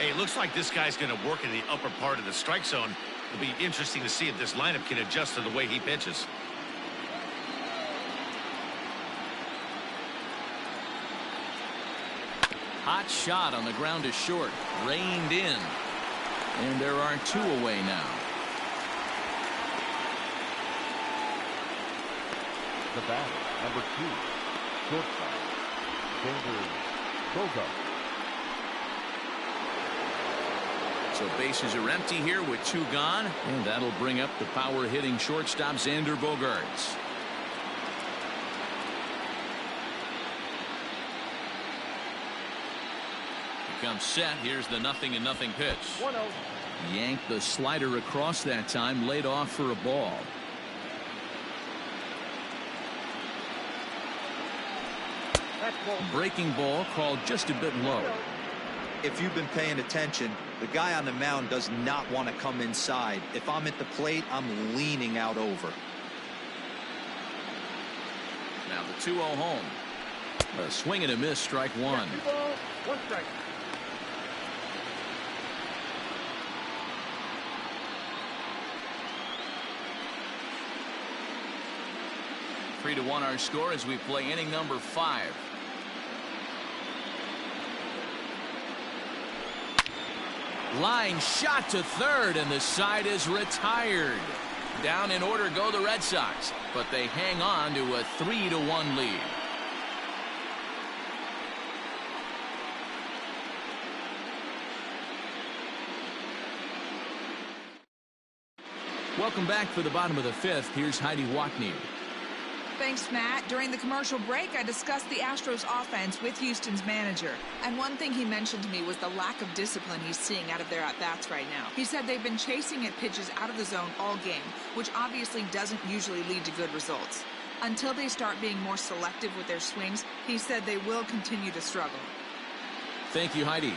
Hey, it looks like this guy's going to work in the upper part of the strike zone. It'll be interesting to see if this lineup can adjust to the way he pitches. Hot shot on the ground is short. Reined in. And there are 2 away now. The batter, number 2, shortstop, Bogart. So bases are empty here with 2 gone. And that'll bring up the power-hitting shortstop, Xander Bogaerts. Comes set. Here's the 0-0 pitch. 1-0. Yanked the slider across that time, laid off for a ball. Breaking ball called just a bit low. If you've been paying attention, the guy on the mound does not want to come inside. If I'm at the plate, I'm leaning out over. Now the 2-0 home. A swing and a miss, strike one. 2 balls, 1 strike. 3-1 our score as we play inning number 5. Line shot to third, and the side is retired. Down in order go the Red Sox, but they hang on to a 3-1 lead. Welcome back for the bottom of the 5th. Here's Heidi Watney. Thanks, Matt. During the commercial break, I discussed the Astros offense with Houston's manager. And one thing he mentioned to me was the lack of discipline he's seeing out of their at-bats right now. He said they've been chasing at pitches out of the zone all game, which obviously doesn't usually lead to good results. Until they start being more selective with their swings, he said they will continue to struggle. Thank you, Heidi.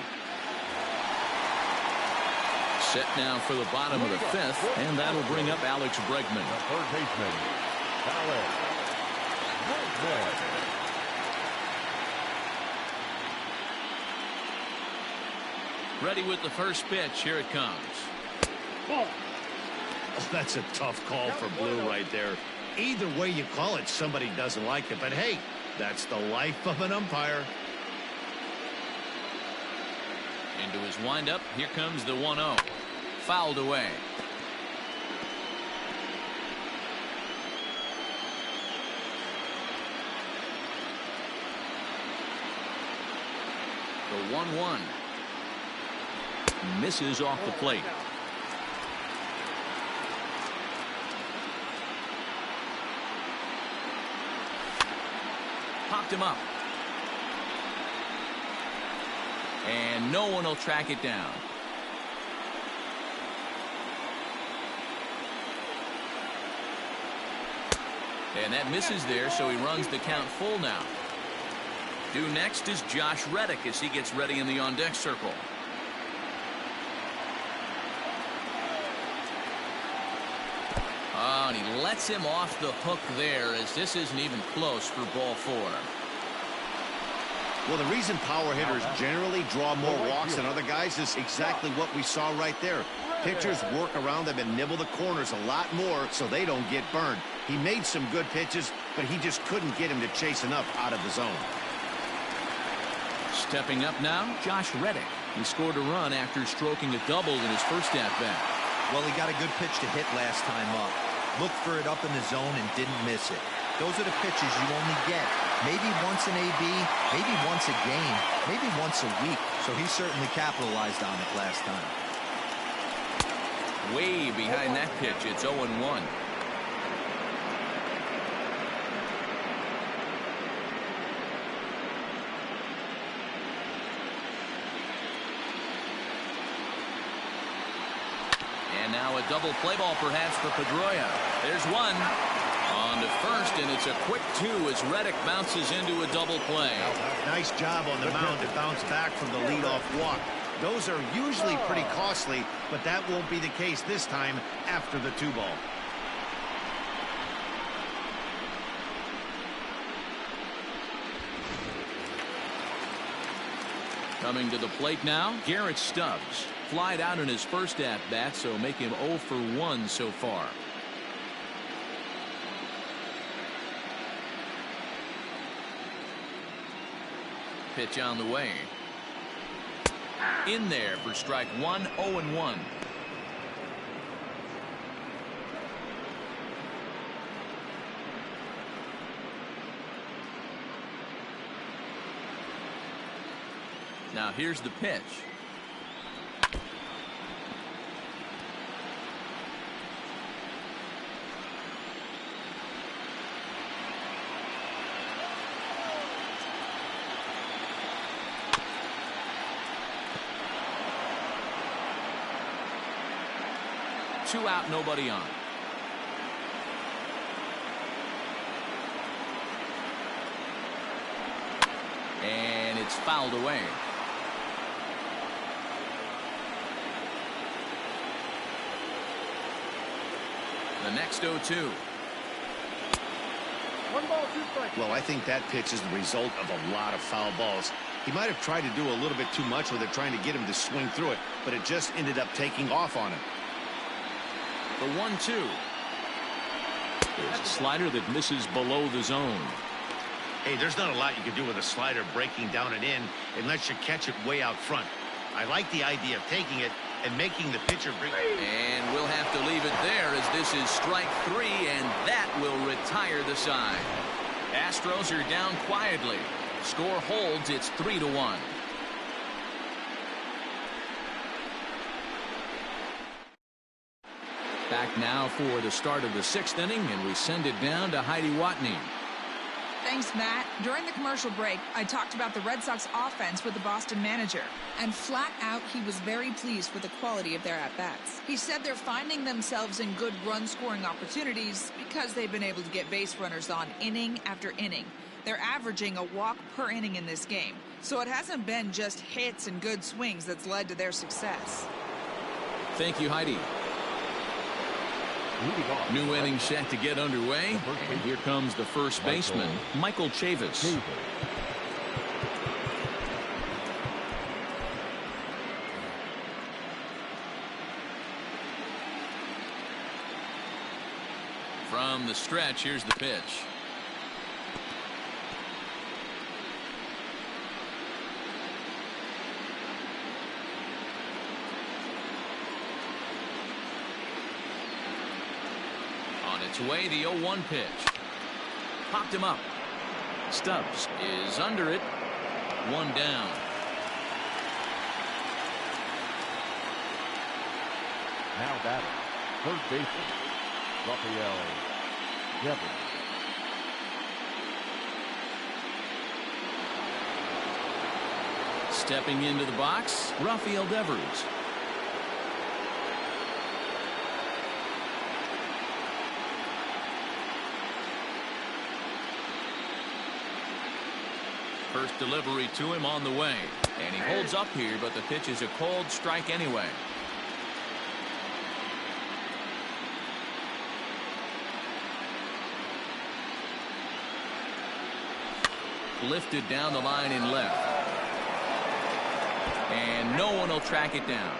Set now for the bottom of the 5th, and that'll bring up Alex Bregman. The third baseman, Alex Bregman. Ready with the first pitch. Here it comes. Ball. Oh, that's a tough call for Blue right there. Either way you call it, somebody doesn't like it. But hey, that's the life of an umpire. Into his windup. Here comes the 1-0. Fouled away. The 1-1. Misses off the plate. Popped him up. And no one will track it down. And that misses there, so he runs the count full now. Due next is Josh Reddick as he gets ready in the on-deck circle. Oh, and he lets him off the hook there as this isn't even close for ball 4. Well, the reason power hitters generally draw more walks than other guys is exactly what we saw right there. Pitchers work around them and nibble the corners a lot more so they don't get burned. He made some good pitches, but he just couldn't get him to chase enough out of the zone. Stepping up now, Josh Reddick. He scored a run after stroking a double in his first at-bat. Well, he got a good pitch to hit last time up. Looked for it up in the zone and didn't miss it. Those are the pitches you only get. Maybe once an AB, maybe once a game, maybe once a week. So he certainly capitalized on it last time. Way behind that pitch, it's 0-1. And now a double play ball perhaps for Pedroia. There's one. On to first, and it's a quick 2 as Reddick bounces into a double play. Nice job on the mound to bounce back from the leadoff walk. Those are usually pretty costly, but that won't be the case this time after the 2-ball. Coming to the plate now, Garrett Stubbs. Flied out in his first at-bat, so make him 0 for 1 so far. Pitch on the way. In there for strike 1, 0-1. Now here's the pitch. Two out, nobody on. And it's fouled away. The next 0-2. 1 1 ball, 2 strikes. Well, I think that pitch is the result of a lot of foul balls. He might have tried to do a little bit too much with it, trying to get him to swing through it, but it just ended up taking off on him. The 1-2. There's a slider that misses below the zone. Hey, there's not a lot you can do with a slider breaking down and in unless you catch it way out front. I like the idea of taking it and making the pitcher bring it. And we'll have to leave it there as this is strike 3, and that will retire the side. Astros are down quietly. Score holds. It's 3-1. Back now for the start of the 6th inning, and we send it down to Heidi Watney. Thanks, Matt. During the commercial break, I talked about the Red Sox offense with the Boston manager. And flat out, he was very pleased with the quality of their at-bats. He said they're finding themselves in good run-scoring opportunities because they've been able to get base runners on inning after inning. They're averaging a walk per inning in this game. So it hasn't been just hits and good swings that's led to their success. Thank you, Heidi. New inning set to get underway, and here comes the first baseman, Michael Chavis. From the stretch, here's the pitch. Its way, the 0-1 pitch. Popped him up. Stubbs is under it. 1 down. Now batting, third baseman, Rafael Devers. Stepping into the box, Rafael Devers. First delivery to him on the way, and he holds up here, but the pitch is a cold strike anyway. Lifted down the line in left, and no one will track it down.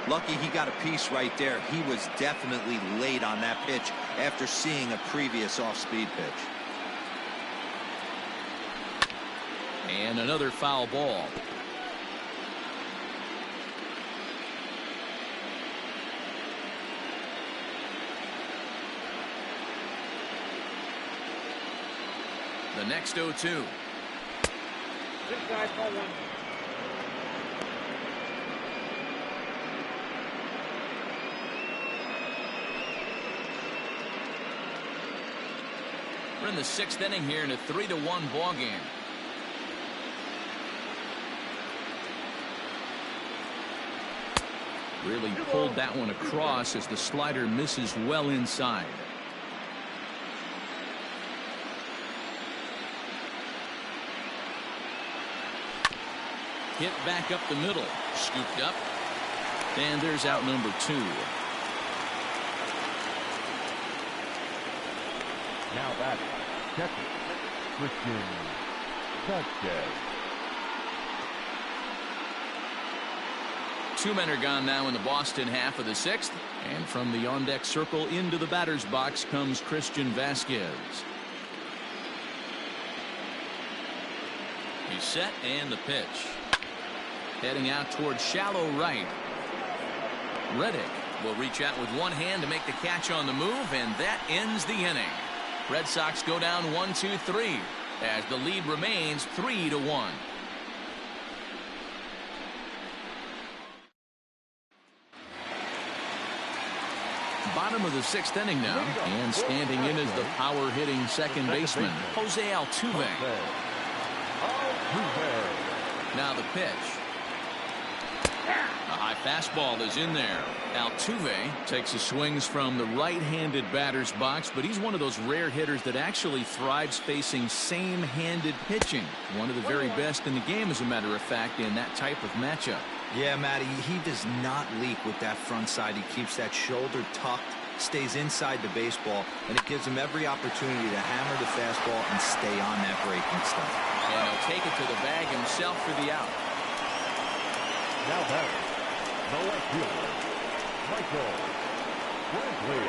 Lucky he got a piece right there. He was definitely late on that pitch after seeing a previous off-speed pitch. And another foul ball. The next 0-2. 6 guys, call 1. We're in the 6th inning here in a 3-1 ball game. Really pulled that one across as the slider misses well inside. Hit back up the middle. Scooped up. And there's out number 2. Now batting, catcher, Christian Sanchez. 2 men are gone now in the Boston half of the 6th, and from the on-deck circle into the batter's box comes Christian Vasquez. He's set, and the pitch. Heading out towards shallow right. Reddick will reach out with one hand to make the catch on the move, and that ends the inning. Red Sox go down 1-2-3 as the lead remains 3-1. Bottom of the 6th inning now, and standing in is the power-hitting second baseman, Jose Altuve. Now the pitch. A high fastball is in there. Altuve takes his swings from the right-handed batter's box, but he's one of those rare hitters that actually thrives facing same-handed pitching. One of the very best in the game, as a matter of fact, in that type of matchup. Yeah, Matty, he does not leak with that front side. He keeps that shoulder tucked, stays inside the baseball, and it gives him every opportunity to hammer the fastball and stay on that breaking stuff. And he'll take it to the bag himself for the out. Now batting, the left fielder, Michael Brantley.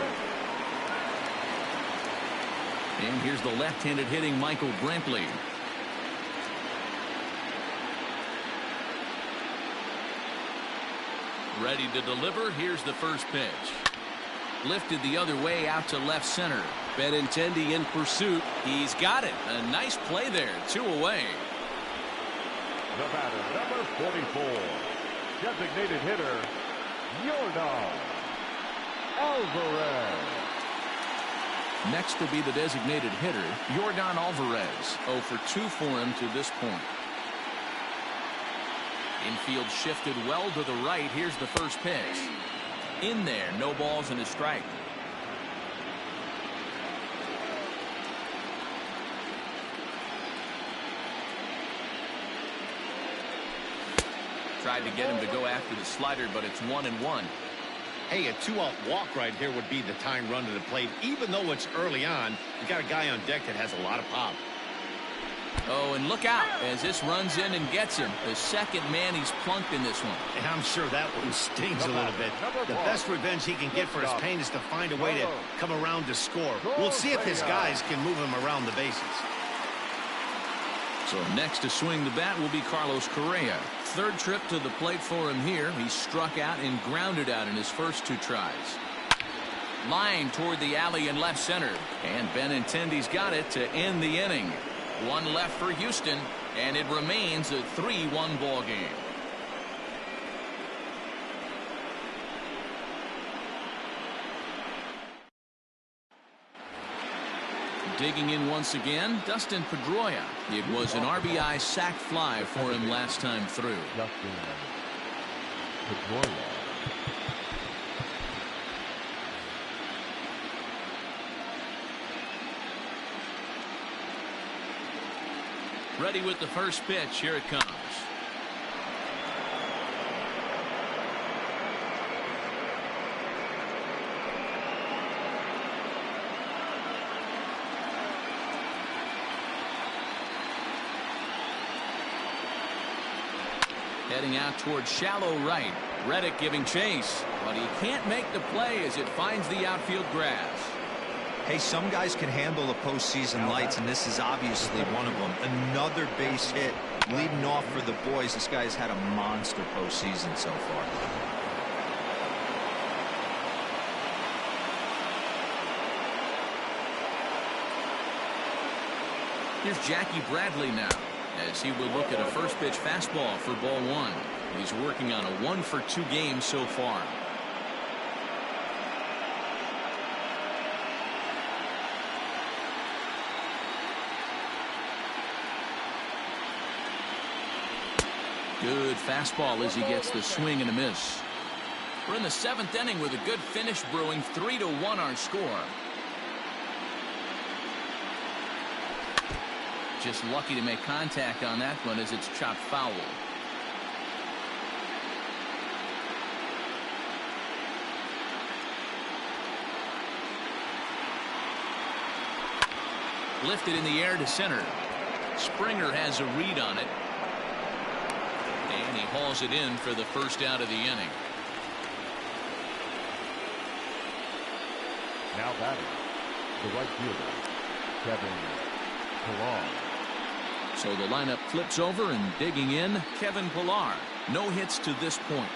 And here's the left-handed hitting Michael Brantley. Ready to deliver. Here's the first pitch. Lifted the other way out to left center. Benintendi in pursuit. He's got it. A nice play there. 2 away. The batter, number 44, designated hitter, Yordan Alvarez. Next will be the designated hitter, Yordan Alvarez. 0 for 2 for him to this point. Infield shifted well to the right. Here's the first pitch. In there, no balls and a strike. Tried to get him to go after the slider, but it's 1-1. Hey, a 2-out walk right here would be the time run to the plate. Even though it's early on, you got a guy on deck that has a lot of pop. Oh, and look out as this runs in and gets him. The second man he's plunked in this one. And I'm sure that one stings a little bit. The best revenge he can get for his pain is to find a way to come around to score. We'll see if his guys can move him around the bases. So next to swing the bat will be Carlos Correa. Third trip to the plate for him here. He struck out and grounded out in his first 2 tries. Line toward the alley in left center. And Benintendi's got it to end the inning. 1 left for Houston, and it remains a 3-1 ball game. Digging in once again, Dustin Pedroia. It was an RBI sac fly for him last time through. Dustin Pedroia. Ready with the first pitch. Here it comes. Heading out towards shallow right. Reddick giving chase, but he can't make the play as it finds the outfield grass. Hey, some guys can handle the postseason lights, and this is obviously one of them. Another base hit leading off for the boys. This guy's had a monster postseason so far. Here's Jackie Bradley now, as he will look at a first pitch fastball for ball 1. He's working on a 1 for 2 game so far. Good fastball as he gets the swing and a miss. We're in the 7th inning with a good finish brewing. 3-1 our score. Just lucky to make contact on that one as it's chopped foul. Lifted in the air to center. Springer has a read on it. And he hauls it in for the first out of the inning. Now batting, the right fielder, Kevin Pillar. So the lineup flips over, and digging in, Kevin Pillar. No hits to this point.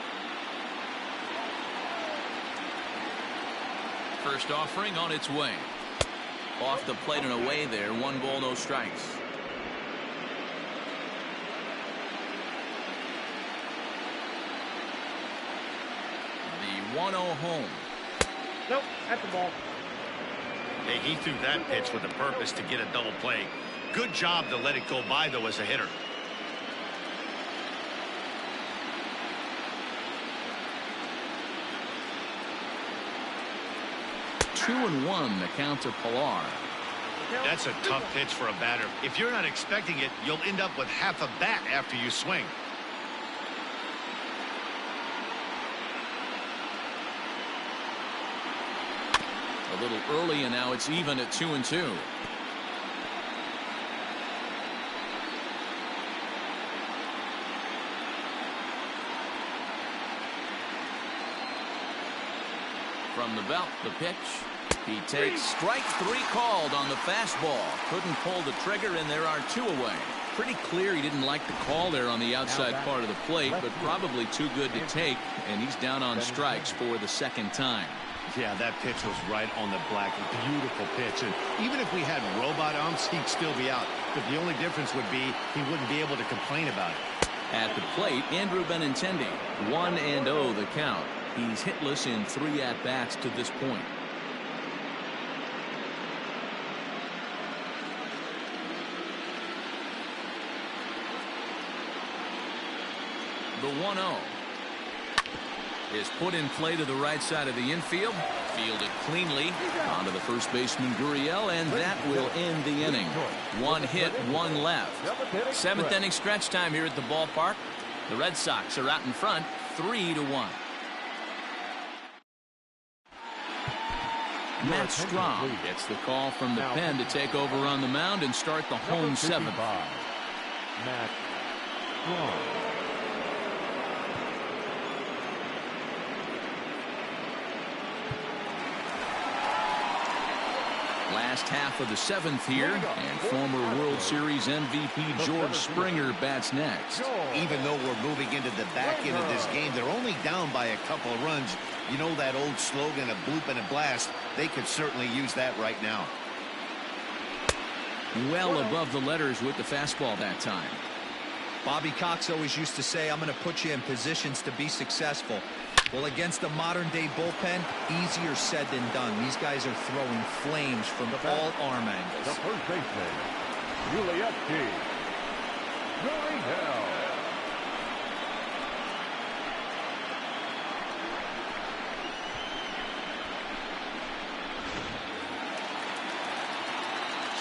First offering on its way. Off the plate and away there. 1 ball, no strikes. The 1-0 home. Nope, that's the ball. Hey, he threw that pitch with a purpose to get a double play. Good job to let it go by, though, as a hitter. Two and 1 the count to Pillar. That's a tough pitch for a batter. If you're not expecting it, you'll end up with half a bat after you swing. A little early, and now it's even at 2-2. From the belt, the pitch. He takes strike 3 called on the fastball. Couldn't pull the trigger, and there are 2 away. Pretty clear he didn't like the call there on the outside part of the plate, but probably too good to take, and he's down on strikes for the second time. Yeah, that pitch was right on the black. Beautiful pitch. And even if we had robot umps, he'd still be out. But the only difference would be he wouldn't be able to complain about it. At the plate, Andrew Benintendi. 1-0 the count. He's hitless in 3 at-bats to this point. The 1-0 is put in play to the right side of the infield. Fielded cleanly onto the first baseman Gurriel, and that will end the inning. 1 hit, 1 left. 7th inning stretch time here at the ballpark. The Red Sox are out in front, 3-1. Matt Strahm gets the call from the pen to take over on the mound and start the home 7th. Matt Strahm. Last half of the 7th here, and former World Series MVP George Springer bats next. Even though we're moving into the back end of this game, they're only down by a couple of runs. You know that old slogan, a bloop and a blast? They could certainly use that right now. Well above the letters with the fastball that time. Bobby Cox always used to say, I'm going to put you in positions to be successful. Well, against a modern-day bullpen, easier said than done. These guys are throwing flames from all arm angles. The first baseman, Julietki.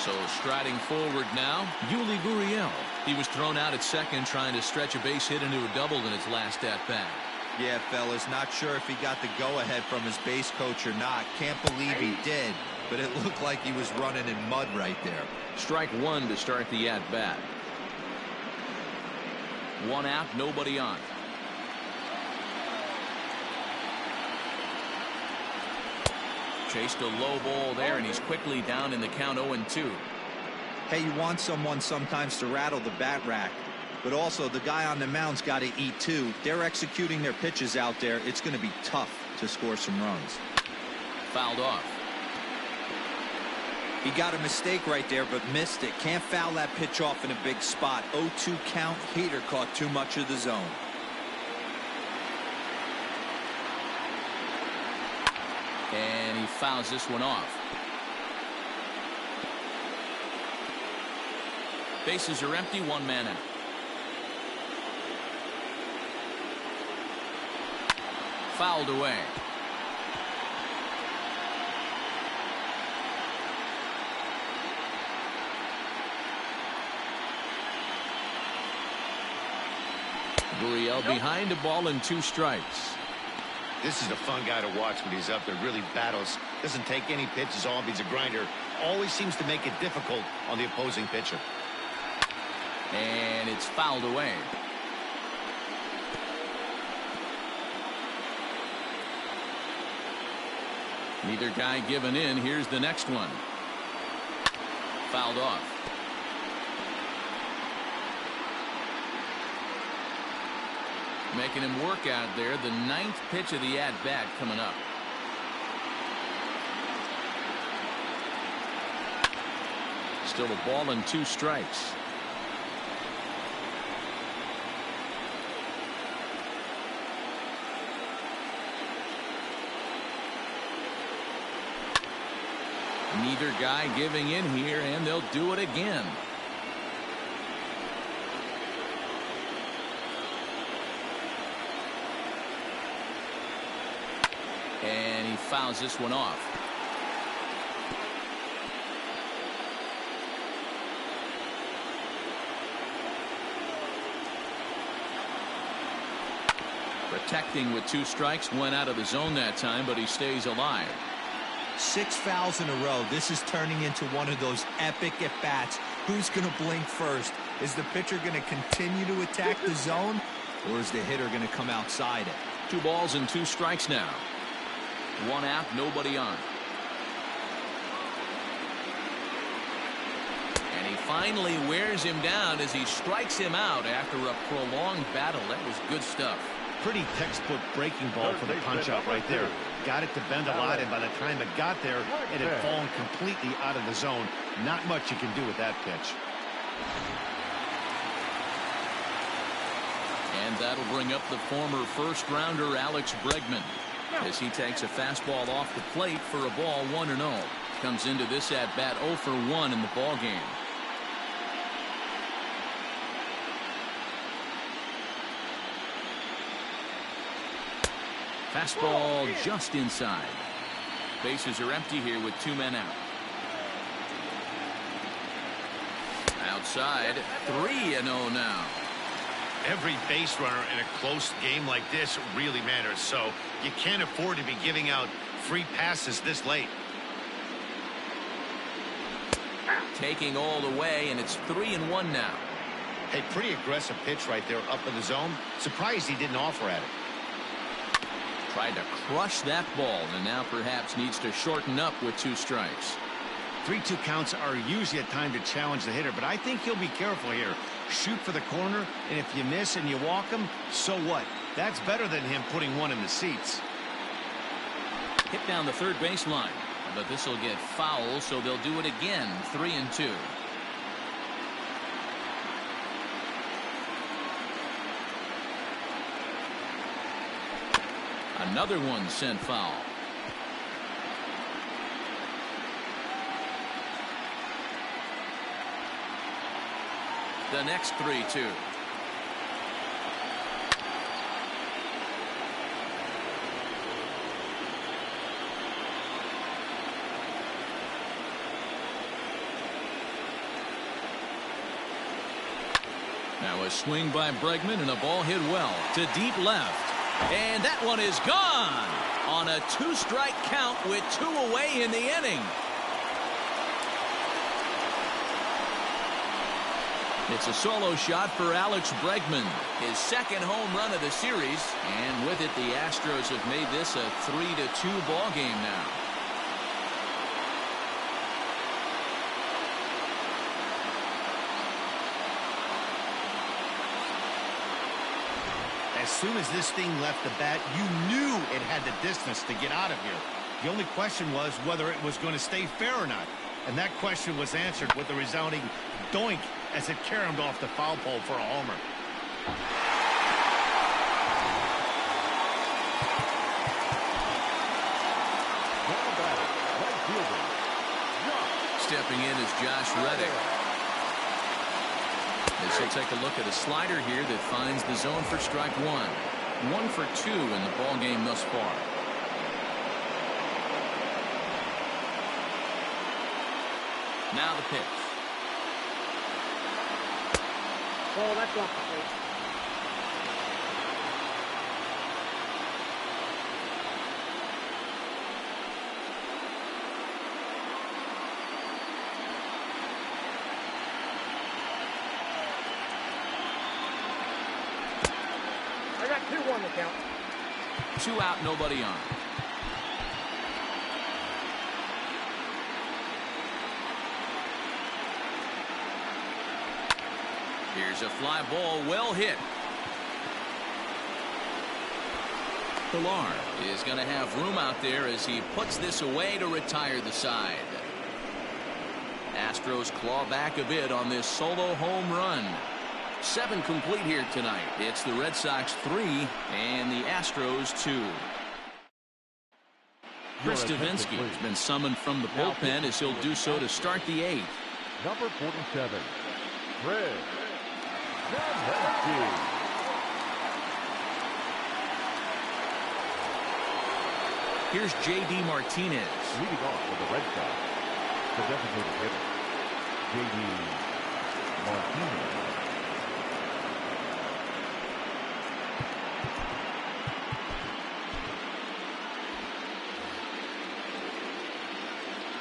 So striding forward now, Yuli Gurriel. He was thrown out at second trying to stretch a base hit into a double in his last at-bat. Yeah, fellas, not sure if he got the go-ahead from his base coach or not. Can't believe he did, but it looked like he was running in mud right there. Strike 1 to start the at-bat. 1 out, nobody on. Chased a low ball there, and he's quickly down in the count 0-2. Hey, you want someone sometimes to rattle the bat rack, but also the guy on the mound's got to eat too. They're executing their pitches out there. It's going to be tough to score some runs. Fouled off. He got a mistake right there, but missed it. Can't foul that pitch off in a big spot. 0-2 count. Hader caught too much of the zone. And he fouls this one off. Bases are empty, 1 man out. Fouled away. Gurriel behind a ball and 2 strikes. This is a fun guy to watch when he's up there. Really battles. Doesn't take any pitches off. He's a grinder. Always seems to make it difficult on the opposing pitcher. And it's fouled away. Neither guy giving in. Here's the next one. Fouled off. Making him work out there. The 9th pitch of the at-bat coming up. Still a ball and 2 strikes. Neither guy giving in here, and they'll do it again. And he fouls this one off. Protecting with 2 strikes, went out of the zone that time, but he stays alive. 6 fouls in a row. This is turning into one of those epic at-bats. Who's going to blink first? Is the pitcher going to continue to attack the zone, or is the hitter going to come outside it? 2 balls and 2 strikes now. 1 out, nobody on. And he finally wears him down as he strikes him out after a prolonged battle. That was good stuff. Pretty textbook breaking ball for the punch out right there. Got it to bend a lot, and by the time it got there, it had fallen completely out of the zone. Not much you can do with that pitch. And that'll bring up the former first-rounder Alex Bregman as he takes a fastball off the plate for a ball 1-0. Comes into this at-bat 0 for 1 in the ball game. Fastball just inside. Bases are empty here with 2 men out. Outside, 3-0 now. Every base runner in a close game like this really matters, so you can't afford to be giving out free passes this late. Taking all the way, and it's 3-1 now. Hey, pretty aggressive pitch right there up in the zone. Surprised he didn't offer at it. Tried to crush that ball, and now perhaps needs to shorten up with 2 strikes. 3-2 counts are usually a time to challenge the hitter, but I think he'll be careful here. Shoot for the corner, and if you miss and you walk him, so what? That's better than him putting one in the seats. Hit down the third baseline, but this will get foul, so they'll do it again. 3-2. Another one sent foul. The next 3-2. Now a swing by Bregman and a ball hit well to deep left. And that one is gone on a 2-strike count with 2 away in the inning. It's a solo shot for Alex Bregman, his 2nd home run of the series, and with it the Astros have made this a 3-2 ball game now. As soon as this thing left the bat, you knew it had the distance to get out of here. The only question was whether it was going to stay fair or not. And that question was answered with a resounding doink as it caromed off the foul pole for a homer. Stepping in is Josh Reddick. As he'll take a look at a slider here that finds the zone for strike 1. 1 for 2 in the ball game thus far. Now the pitch. Oh, that's off the plate. I got 2-1 to count. 2 out, nobody on. Here's a fly ball, well hit. Pilar is going to have room out there as he puts this away to retire the side. Astros claw back a bit on this solo home run. 7 complete here tonight. It's the Red Sox 3 and the Astros 2. Chris Stavinsky has been summoned from the bullpen as he'll do so to start the 8th. Number 47, Reddick. Here's J.D. Martinez. Leading off for the Red Sox, the designated hitter, J.D. Martinez.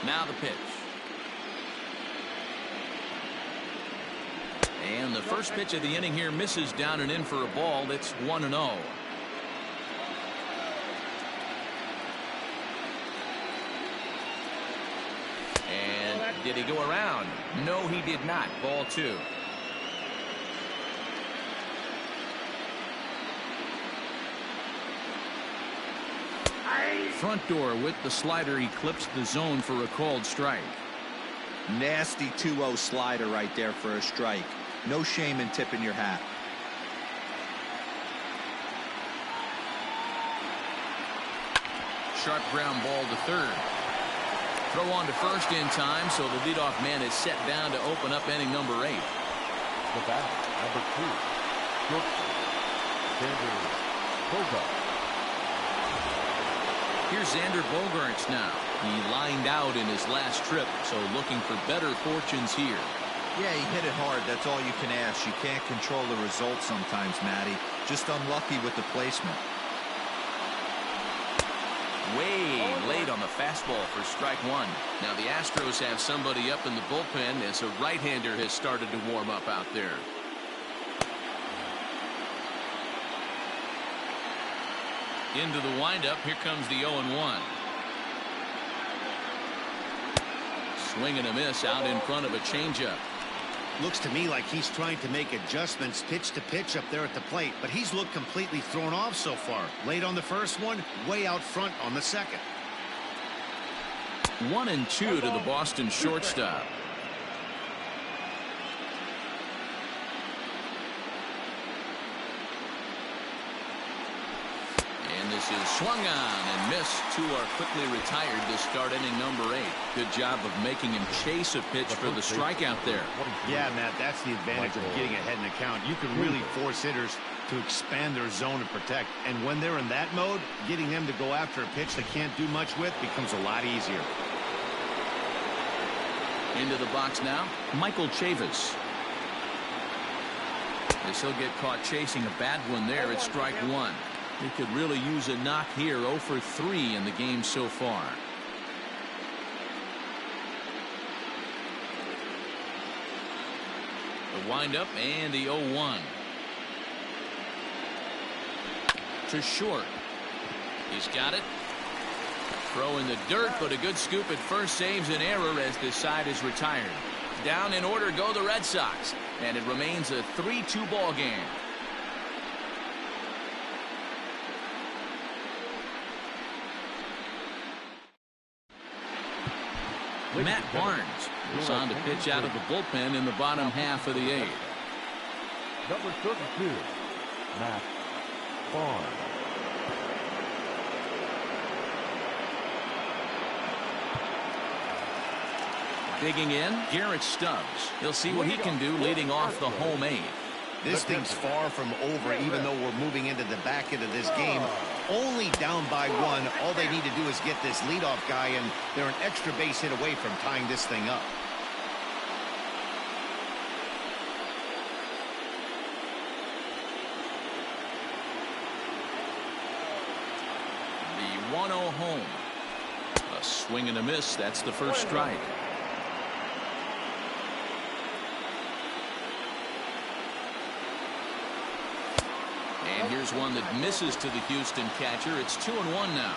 Now the pitch. And the first pitch of the inning here misses down and in for a ball. It's 1-0. And did he go around? No, he did not. Ball 2. Front door with the slider. He clips the zone for a called strike. Nasty 2-0 slider right there for a strike. No shame in tipping your hat. Sharp ground ball to third. Throw on to first in time, so the leadoff man is set down to open up inning number 8. The bat, number 2, Xander Bogaerts. Here's Xander Bogaerts now. He lined out in his last trip, so looking for better fortunes here. Yeah, he hit it hard. That's all you can ask. You can't control the result sometimes, Matty. Just unlucky with the placement. Way late on the fastball for strike 1. Now the Astros have somebody up in the bullpen as a right-hander has started to warm up out there. Into the windup. Here comes the 0-1. Swing and a miss out in front of a changeup. Looks to me like he's trying to make adjustments pitch to pitch up there at the plate, but he's looked completely thrown off so far. Late on the first one, way out front on the second. 1-2 to the Boston shortstop. And this is swung on and missed. 2 are quickly retired to start inning number 8. Good job of making him chase a pitch for the strikeout there. Yeah, Matt, that's the advantage of getting ahead in the count. You can really force hitters to expand their zone and protect. And when they're in that mode, getting them to go after a pitch they can't do much with becomes a lot easier. Into the box now, Michael Chavis. As he'll get caught chasing a bad one there at strike 1. He could really use a knock here. 0 for 3 in the game so far. The windup and the 0-1. To short. He's got it. Throw in the dirt, but a good scoop at first saves an error as this side is retired. Down in order go the Red Sox, and it remains a 3-2 ball game. Matt Barnes is on to pitch out of the bullpen in the bottom half of the 8th. Number 32, Matt Barnes. Digging in, Garrett Stubbs. He'll see what he can do leading off the home 8th. This thing's far from over, even though we're moving into the back end of this game. Only down by 1. All they need to do is get this leadoff guy, and they're an extra base hit away from tying this thing up. The 1-0 home. A swing and a miss. That's the first strike. And here's one that misses to the Houston catcher. It's 2-1 now.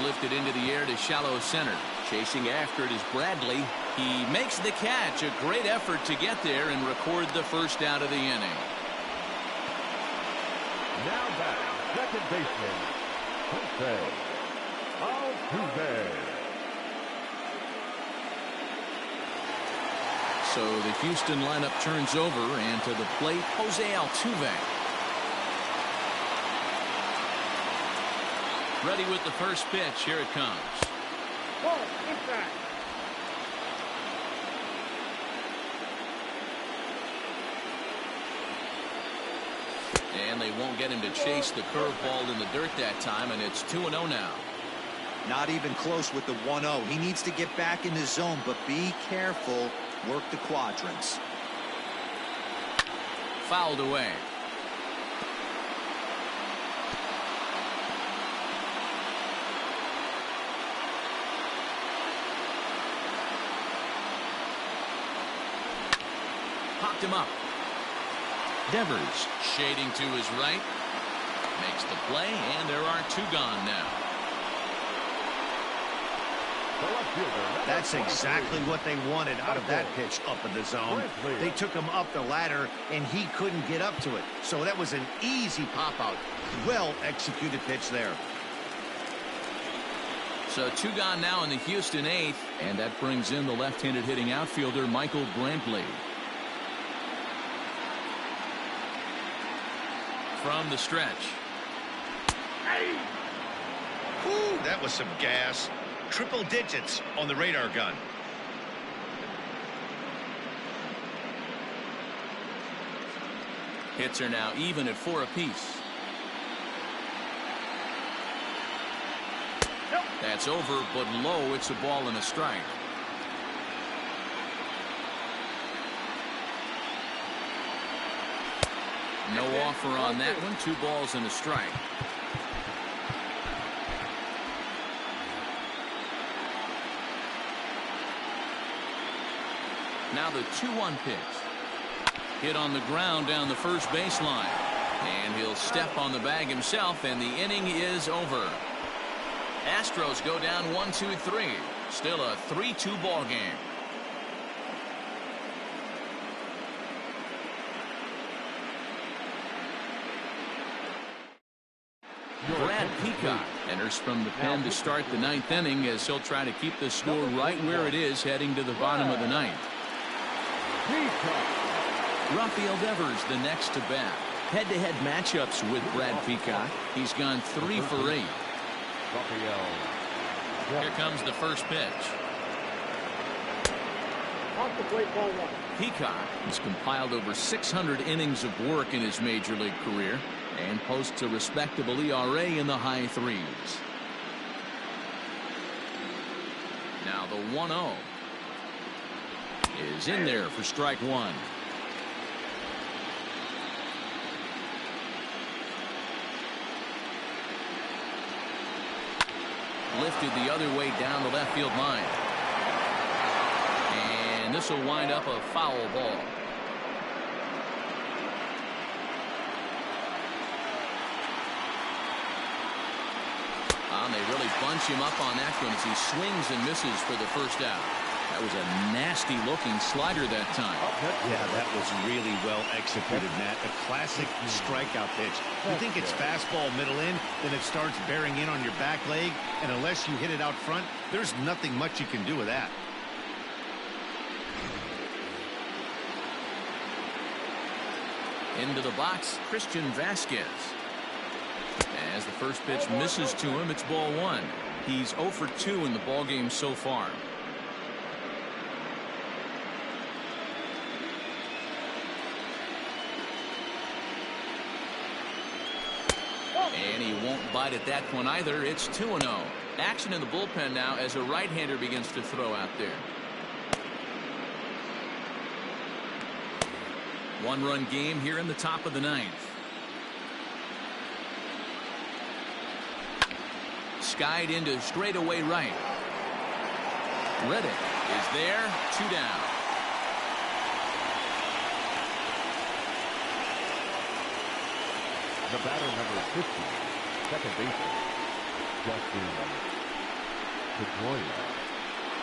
Lifted into the air to shallow center. Chasing after it is Brantley. He makes the catch. A great effort to get there and record the first out of the inning. Now back, second baseman, Altuve. So the Houston lineup turns over, and to the plate, Jose Altuve. Ready with the first pitch. Here it comes. Ball, inside. And they won't get him to chase the curveball in the dirt that time, and it's 2-0 now. Not even close with the 1-0. He needs to get back in the zone, but be careful. Work the quadrants. Fouled away. picked him up. Devers shading to his right. Makes the play, and there are 2 gone now. That's exactly what they wanted out of that pitch up in the zone. They took him up the ladder, and he couldn't get up to it. So that was an easy pop-out. Well-executed pitch there. So 2 gone now in the Houston 8th, and that brings in the left-handed hitting outfielder Michael Brantley. From the stretch. Whew, that was some gas. Triple digits on the radar gun. Hits are now even at 4 apiece. That's over, but low. It's a ball and a strike. No offer on that one. 2 balls and a strike. Now the 2-1 pitch. Hit on the ground down the first baseline. And he'll step on the bag himself, and the inning is over. Astros go down 1-2-3. Still a 3-2 ball game. Brad Peacock enters from the pen to start the 9th inning as he'll try to keep the score right where it is heading to the bottom of the 9th. Rafael Devers the next to bat. Head-to-head matchups with Brad Peacock. He's gone 3 for 8. Here comes the first pitch. Off the plate, ball 1. Peacock has compiled over 600 innings of work in his major league career and posts a respectable ERA in the high 3s. Now the 1-0 is in there for strike 1. Lifted the other way down the left field line. And this will wind up a foul ball. They really bunch him up on that one as he swings and misses for the first out. That was a nasty looking slider that time. Yeah, that was really well executed, Matt. A classic strikeout pitch. You think it's fastball middle in, then it starts bearing in on your back leg, and unless you hit it out front, there's nothing much you can do with that. Into the box, Christian Vasquez. As the first pitch misses to him, it's ball 1. He's 0 for 2 in the ball game so far. And he won't bite at that one either. It's 2-0. Action in the bullpen now as a right-hander begins to throw out there. 1-run game here in the top of the 9th. Skied into straightaway right. Reddick is there. 2 down. The batter number 50, second baseman, Dustin Pedroia.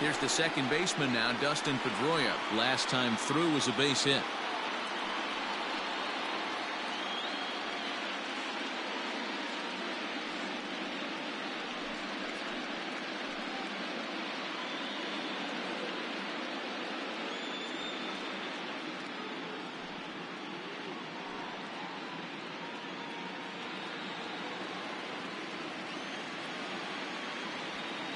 Here's the second baseman now, Dustin Pedroia. Last time through was a base hit.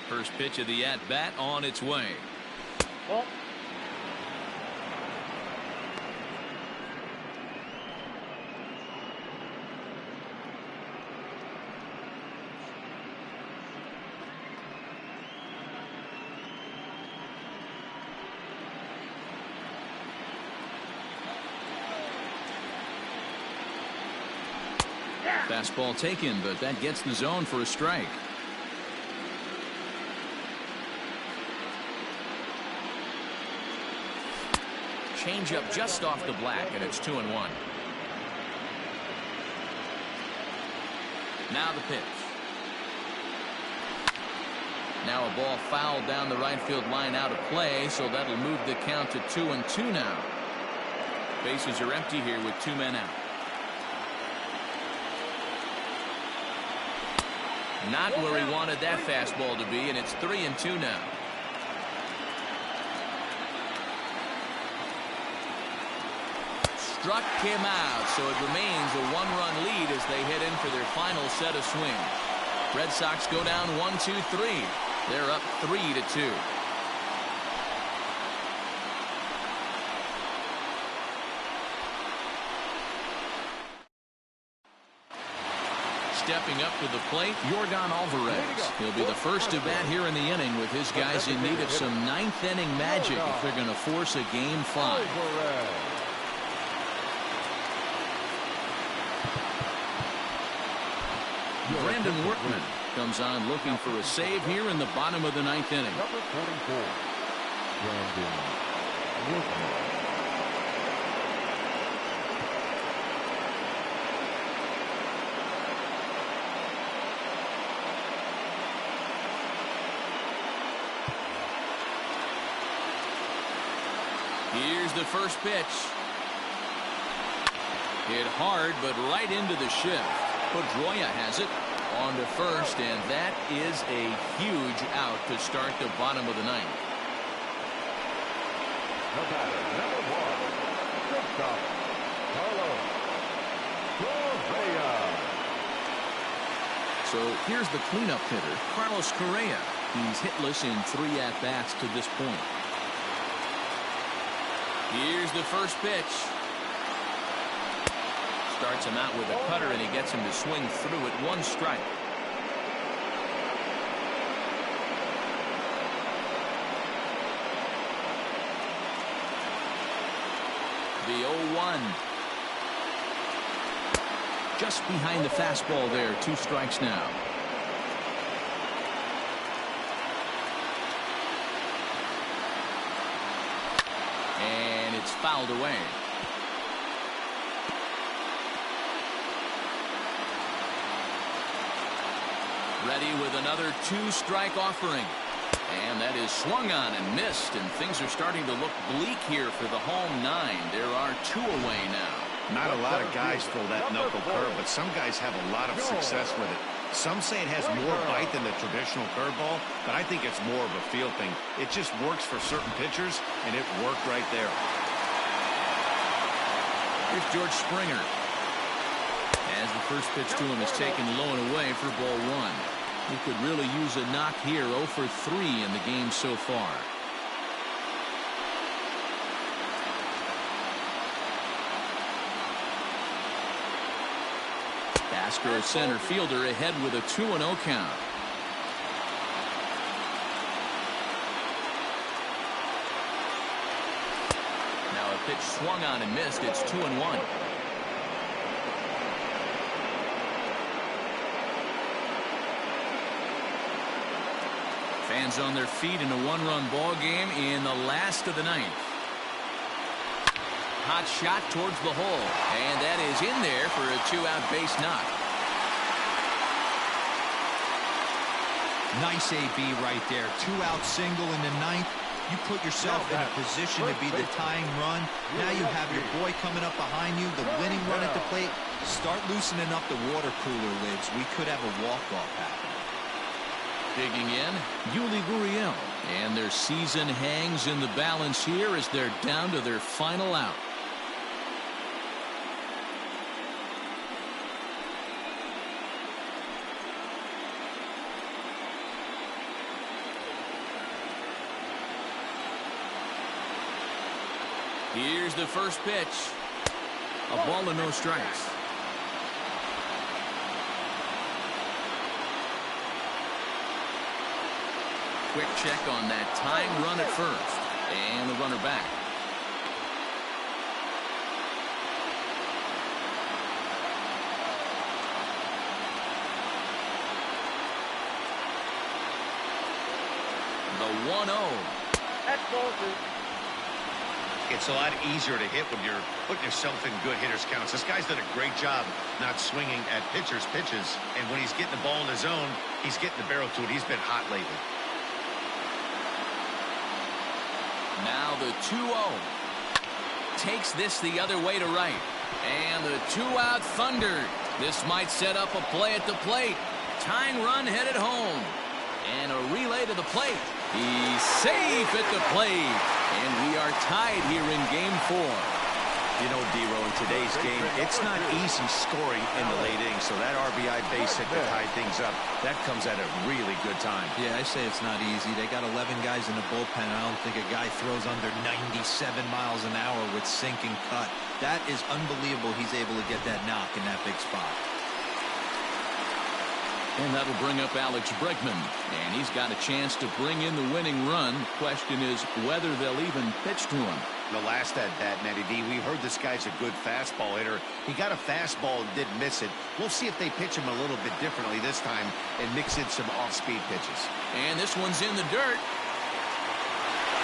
First pitch of the at-bat on its way. Ball. Fastball taken, but that gets the zone for a strike. changeup just off the black, and it's 2-1. Now the pitch. Now a ball fouled down the right field line out of play, so that'll move the count to 2-2 now. Bases are empty here with 2 men out. Not where he wanted that fastball to be, and it's 3-2 now. Struck him out, so it remains a 1-run lead as they head in for their final set of swings. Red Sox go down 1-2-3. They're up 3-2. Stepping up to the plate, Alvarez. He'll be the first to bat here in the inning with his guys in need of some 9th inning magic if they're going to force a Game 5. Brandon Workman comes on looking for a save here in the bottom of the 9th inning. Number 44, Brandon Workman. Here's the first pitch. Hit hard, but right into the shift. Pedroia has it on to first, and that is a huge out to start the bottom of the 9th. The batter, number 1, shortstop, Carlos Correa. So here's the cleanup hitter, Carlos Correa. He's hitless in 3 at-bats to this point. Here's the first pitch. Starts him out with a cutter, and he gets him to swing through it. 1 strike. The 0-1. Just behind the fastball there. 2 strikes now. And it's fouled away. Ready with another 2-strike offering. And that is swung on and missed, and things are starting to look bleak here for the home 9. There are 2 away now. Not a lot of guys throw that knuckle curve, but some guys have a lot of success with it. Some say it has more bite than the traditional curveball, but I think it's more of a feel thing. It just works for certain pitchers, and it worked right there. Here's George Springer. As the first pitch to him is taken low and away for ball 1. He could really use a knock here. 0 for 3 in the game so far. Astros center fielder ahead with a 2-0 count. Now a pitch swung on and missed. It's 2-1. Fans on their feet in a 1-run ball game in the last of the 9th. Hot shot towards the hole, and that is in there for a 2-out base knock. Nice AB right there. 2-out single in the 9th. You put yourself in a position to be the tying run. Now you have your boy coming up behind you, the winning run at the plate. Start loosening up the water cooler lids. We could have a walk-off happen. Digging in, Yuli Gurriel, and their season hangs in the balance here as they're down to their final out. Here's the first pitch. A ball and no strikes. Quick check on that tying run at first. And the runner back. The 1-0. It's a lot easier to hit when you're putting yourself in good hitters counts. This guy's done a great job not swinging at pitchers' pitches, and when he's getting the ball in the zone, he's getting the barrel to it. He's been hot lately. Now the 2-0. Takes this the other way to right. And the 2-out Thunder. This might set up a play at the plate. Tying run headed home. And a relay to the plate. He's safe at the plate. And we are tied here in Game 4. You know, D-Row, in today's game, it's not easy scoring in the late innings, so that RBI base hit to tie things up, that comes at a really good time. Yeah, I say it's not easy. They got 11 guys in the bullpen. I don't think a guy throws under 97 miles an hour with sink and cut. That is unbelievable he's able to get that knock in that big spot. And that'll bring up Alex Bregman. And he's got a chance to bring in the winning run. Question is whether they'll even pitch to him. The last at-bat, Matty D, we heard this guy's a good fastball hitter. He got a fastball and didn't miss it. We'll see if they pitch him a little bit differently this time and mix in some off-speed pitches. And this one's in the dirt.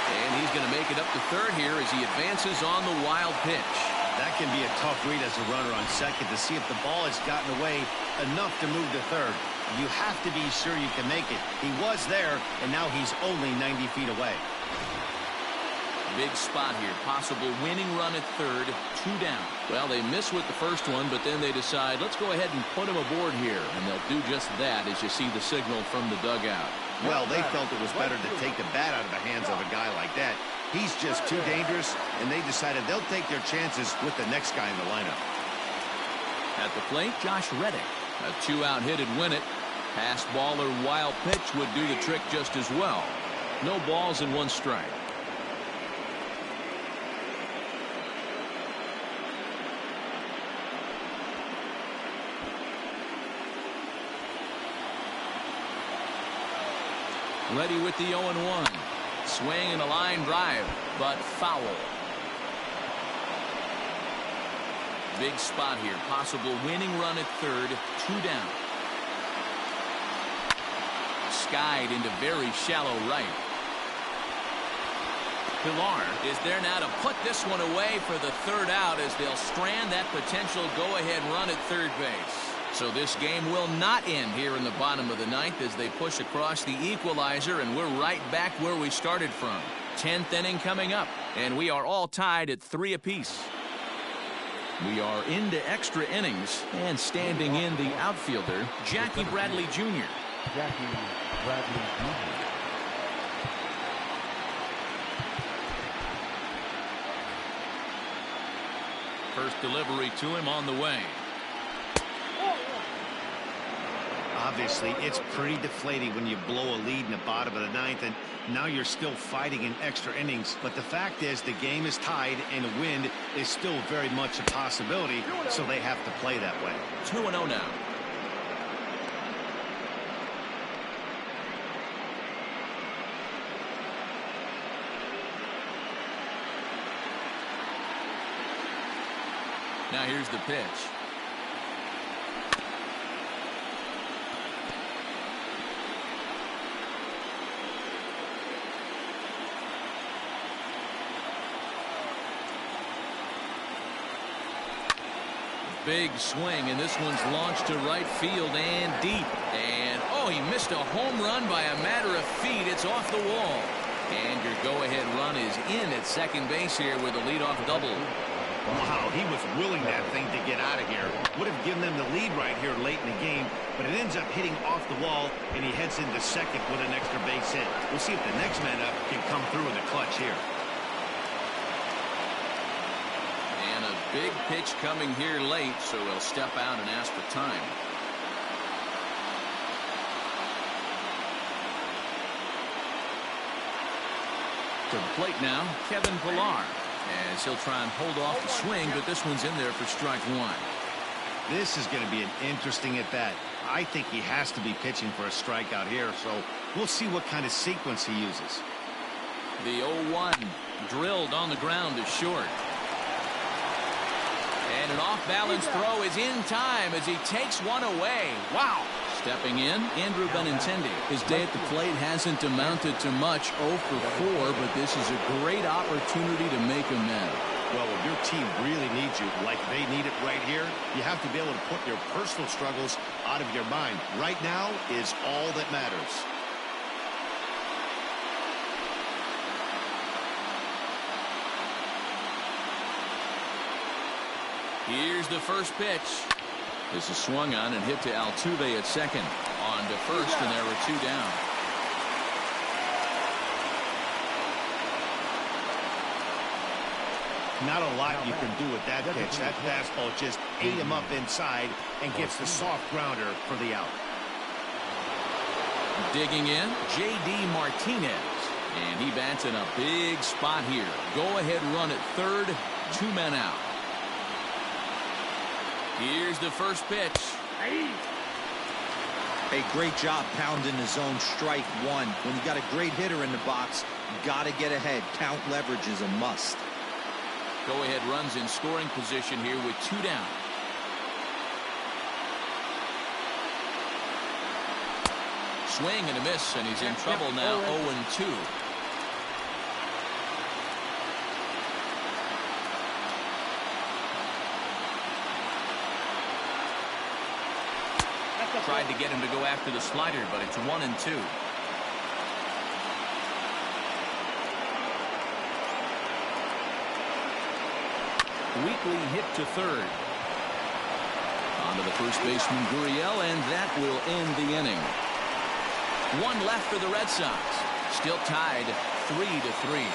And he's going to make it up to third here as he advances on the wild pitch. That can be a tough read as a runner on second to see if the ball has gotten away enough to move to third. You have to be sure you can make it. He was there, and now he's only 90 feet away. Big spot here. Possible winning run at third. 2 down. Well, they miss with the first one, but then they decide, let's go ahead and put him aboard here. And they'll do just that as you see the signal from the dugout. Well, they felt it was better to take the bat out of the hands of a guy like that. He's just too dangerous, and they decided they'll take their chances with the next guy in the lineup. At the plate, Josh Reddick. A 2-out hit'd win it. Pass ball or wild pitch would do the trick just as well. No balls and 1 strike. Ready with the 0-1. Swing and a line drive, but foul. Big spot here. Possible winning run at third. 2 down. Skied into very shallow right. Pilar is there now to put this one away for the 3rd out as they'll strand that potential go-ahead run at third base. So this game will not end here in the bottom of the 9th as they push across the equalizer, and we're right back where we started from. 10th inning coming up, and we are all tied at 3 apiece. We are into extra innings, and standing in the outfielder, Jackie Bradley Jr. Jackie Bradley Jr. First delivery to him on the way. Obviously, it's pretty deflating when you blow a lead in the bottom of the 9th, and now you're still fighting in extra innings. But the fact is, the game is tied, and a win is still very much a possibility, so they have to play that way. 2-0 now. Now here's the pitch. Big swing, and this one's launched to right field and deep. And, oh, he missed a home run by a matter of feet. It's off the wall. And your go-ahead run is in at second base here with a leadoff double. Wow, he was willing that thing to get out of here. Would have given them the lead right here late in the game, but it ends up hitting off the wall, and he heads into second with an extra base hit. We'll see if the next man up can come through in the clutch here. And a big pitch coming here late, so he'll step out and ask for time. To the plate now, Kevin Pilar. As he'll try and hold off the swing, but this one's in there for strike 1. This is going to be an interesting at-bat. I think he has to be pitching for a strikeout here, so we'll see what kind of sequence he uses. The 0-1 drilled on the ground is short. And an off-balance throw is in time as he takes one away. Wow. Stepping in, Andrew Benintendi. His day at the plate hasn't amounted to much, 0 for 4, but this is a great opportunity to make amends. Well, when your team really needs you, like they need it right here, you have to be able to put your personal struggles out of your mind. Right now is all that matters. Here's the first pitch. This is swung on and hit to Altuve at second. On to first, and there were 2 down. Not a lot you can do with that pitch. That fastball just ate him up inside and gets the soft grounder for the out. Digging in, J.D. Martinez. And he bats in a big spot here. Go-ahead run at third, 2 men out. Here's the first pitch. Hey, great job pounding the zone. Strike 1. When you got a great hitter in the box, you got to get ahead. Count leverage is a must. Go-ahead runs in scoring position here with 2 down. Swing and a miss, and he's in trouble now. 0-2. Tried to get him to go after the slider, but it's 1-2. Weekly hit to third. On to the first baseman, Gurriel, and that will end the inning. 1 left for the Red Sox. Still tied 3-3.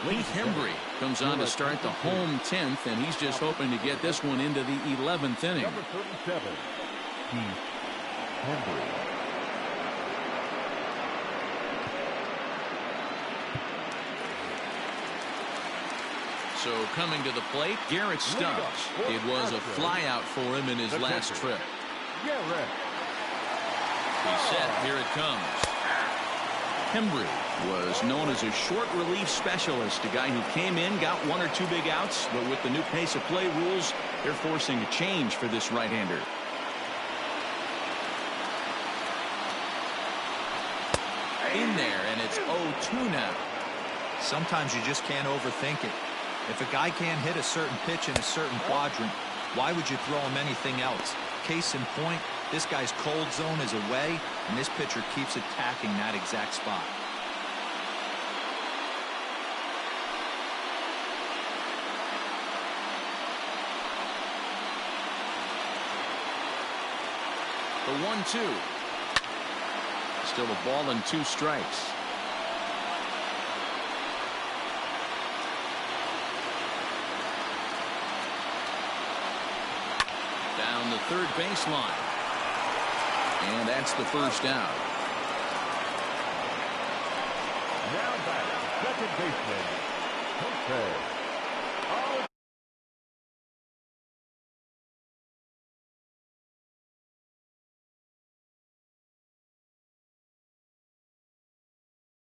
Heath Hembree comes on to start the home 10th, and he's just hoping to get this one into the 11th inning. Number 37, Heath Hembree. So coming to the plate, Garrett Stubbs. It was a flyout for him in his last trip. Garrett. He's set. Here it comes. Hembree was known as a short relief specialist, a guy who came in, got 1 or 2 big outs, but with the new pace of play rules, they're forcing a change for this right-hander. In there, and it's 0-2 now. Sometimes you just can't overthink it. If a guy can't hit a certain pitch in a certain quadrant, why would you throw him anything else? Case in point, this guy's cold zone is away, and this pitcher keeps attacking that exact spot. The 1-2. Still a ball and 2 strikes. Down the third baseline. And that's the first out. Now back, second baseman, Jose.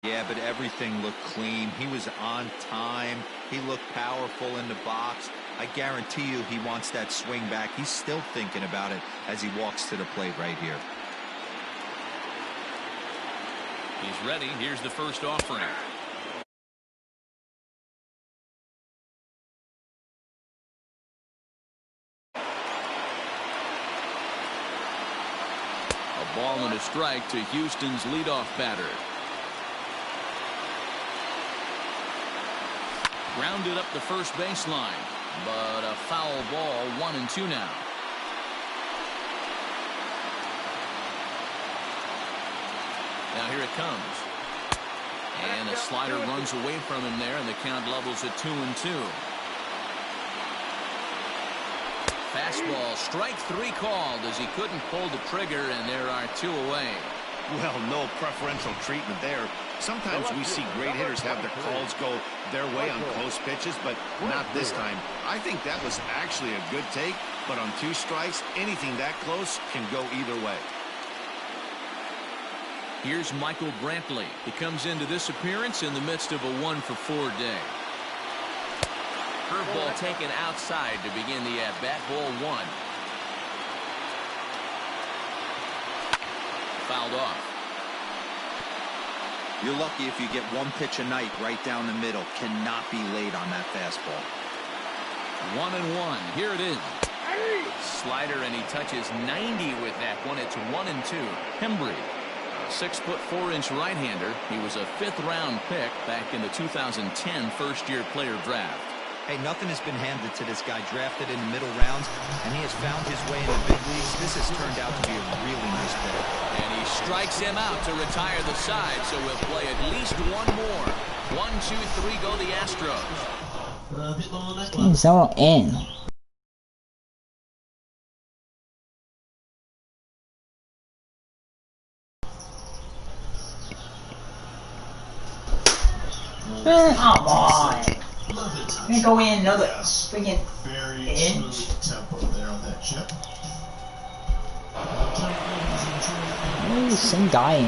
Yeah, but everything looked clean. He was on time. He looked powerful in the box. I guarantee you he wants that swing back. He's still thinking about it as he walks to the plate right here. He's ready. Here's the first offering. A ball and a strike to Houston's leadoff batter. Grounded up the first baseline, but a foul ball. 1-2 now. Now here it comes. And a slider runs away from him there, and the count levels at 2-2. Fastball, strike 3 called as he couldn't pull the trigger, and there are 2 away. Well, no preferential treatment there. Sometimes we see great hitters have their calls go their way on close pitches, but not this time. I think that was actually a good take, but on 2 strikes, anything that close can go either way. Here's Michael Brantley. He comes into this appearance in the midst of a 1-for-4 day. Curveball taken outside to begin the at-bat. Ball 1. Fouled off. You're lucky if you get one pitch a night right down the middle. Cannot be late on that fastball. 1-1. Here it is. Slider, and he touches 90 with that one. It's 1-2. Hembry, 6'4" right-hander. He was a 5th-round pick back in the 2010 first-year player draft. Hey, nothing has been handed to this guy. Drafted in the middle rounds, and he has found his way in the big leagues. This has turned out to be a really nice pick. And he strikes him out to retire the side, so we'll play at least one more. 1, 2, 3, go the Astros. Game's all in. Come on. I'm gonna go in another freaking inch. Some guy in.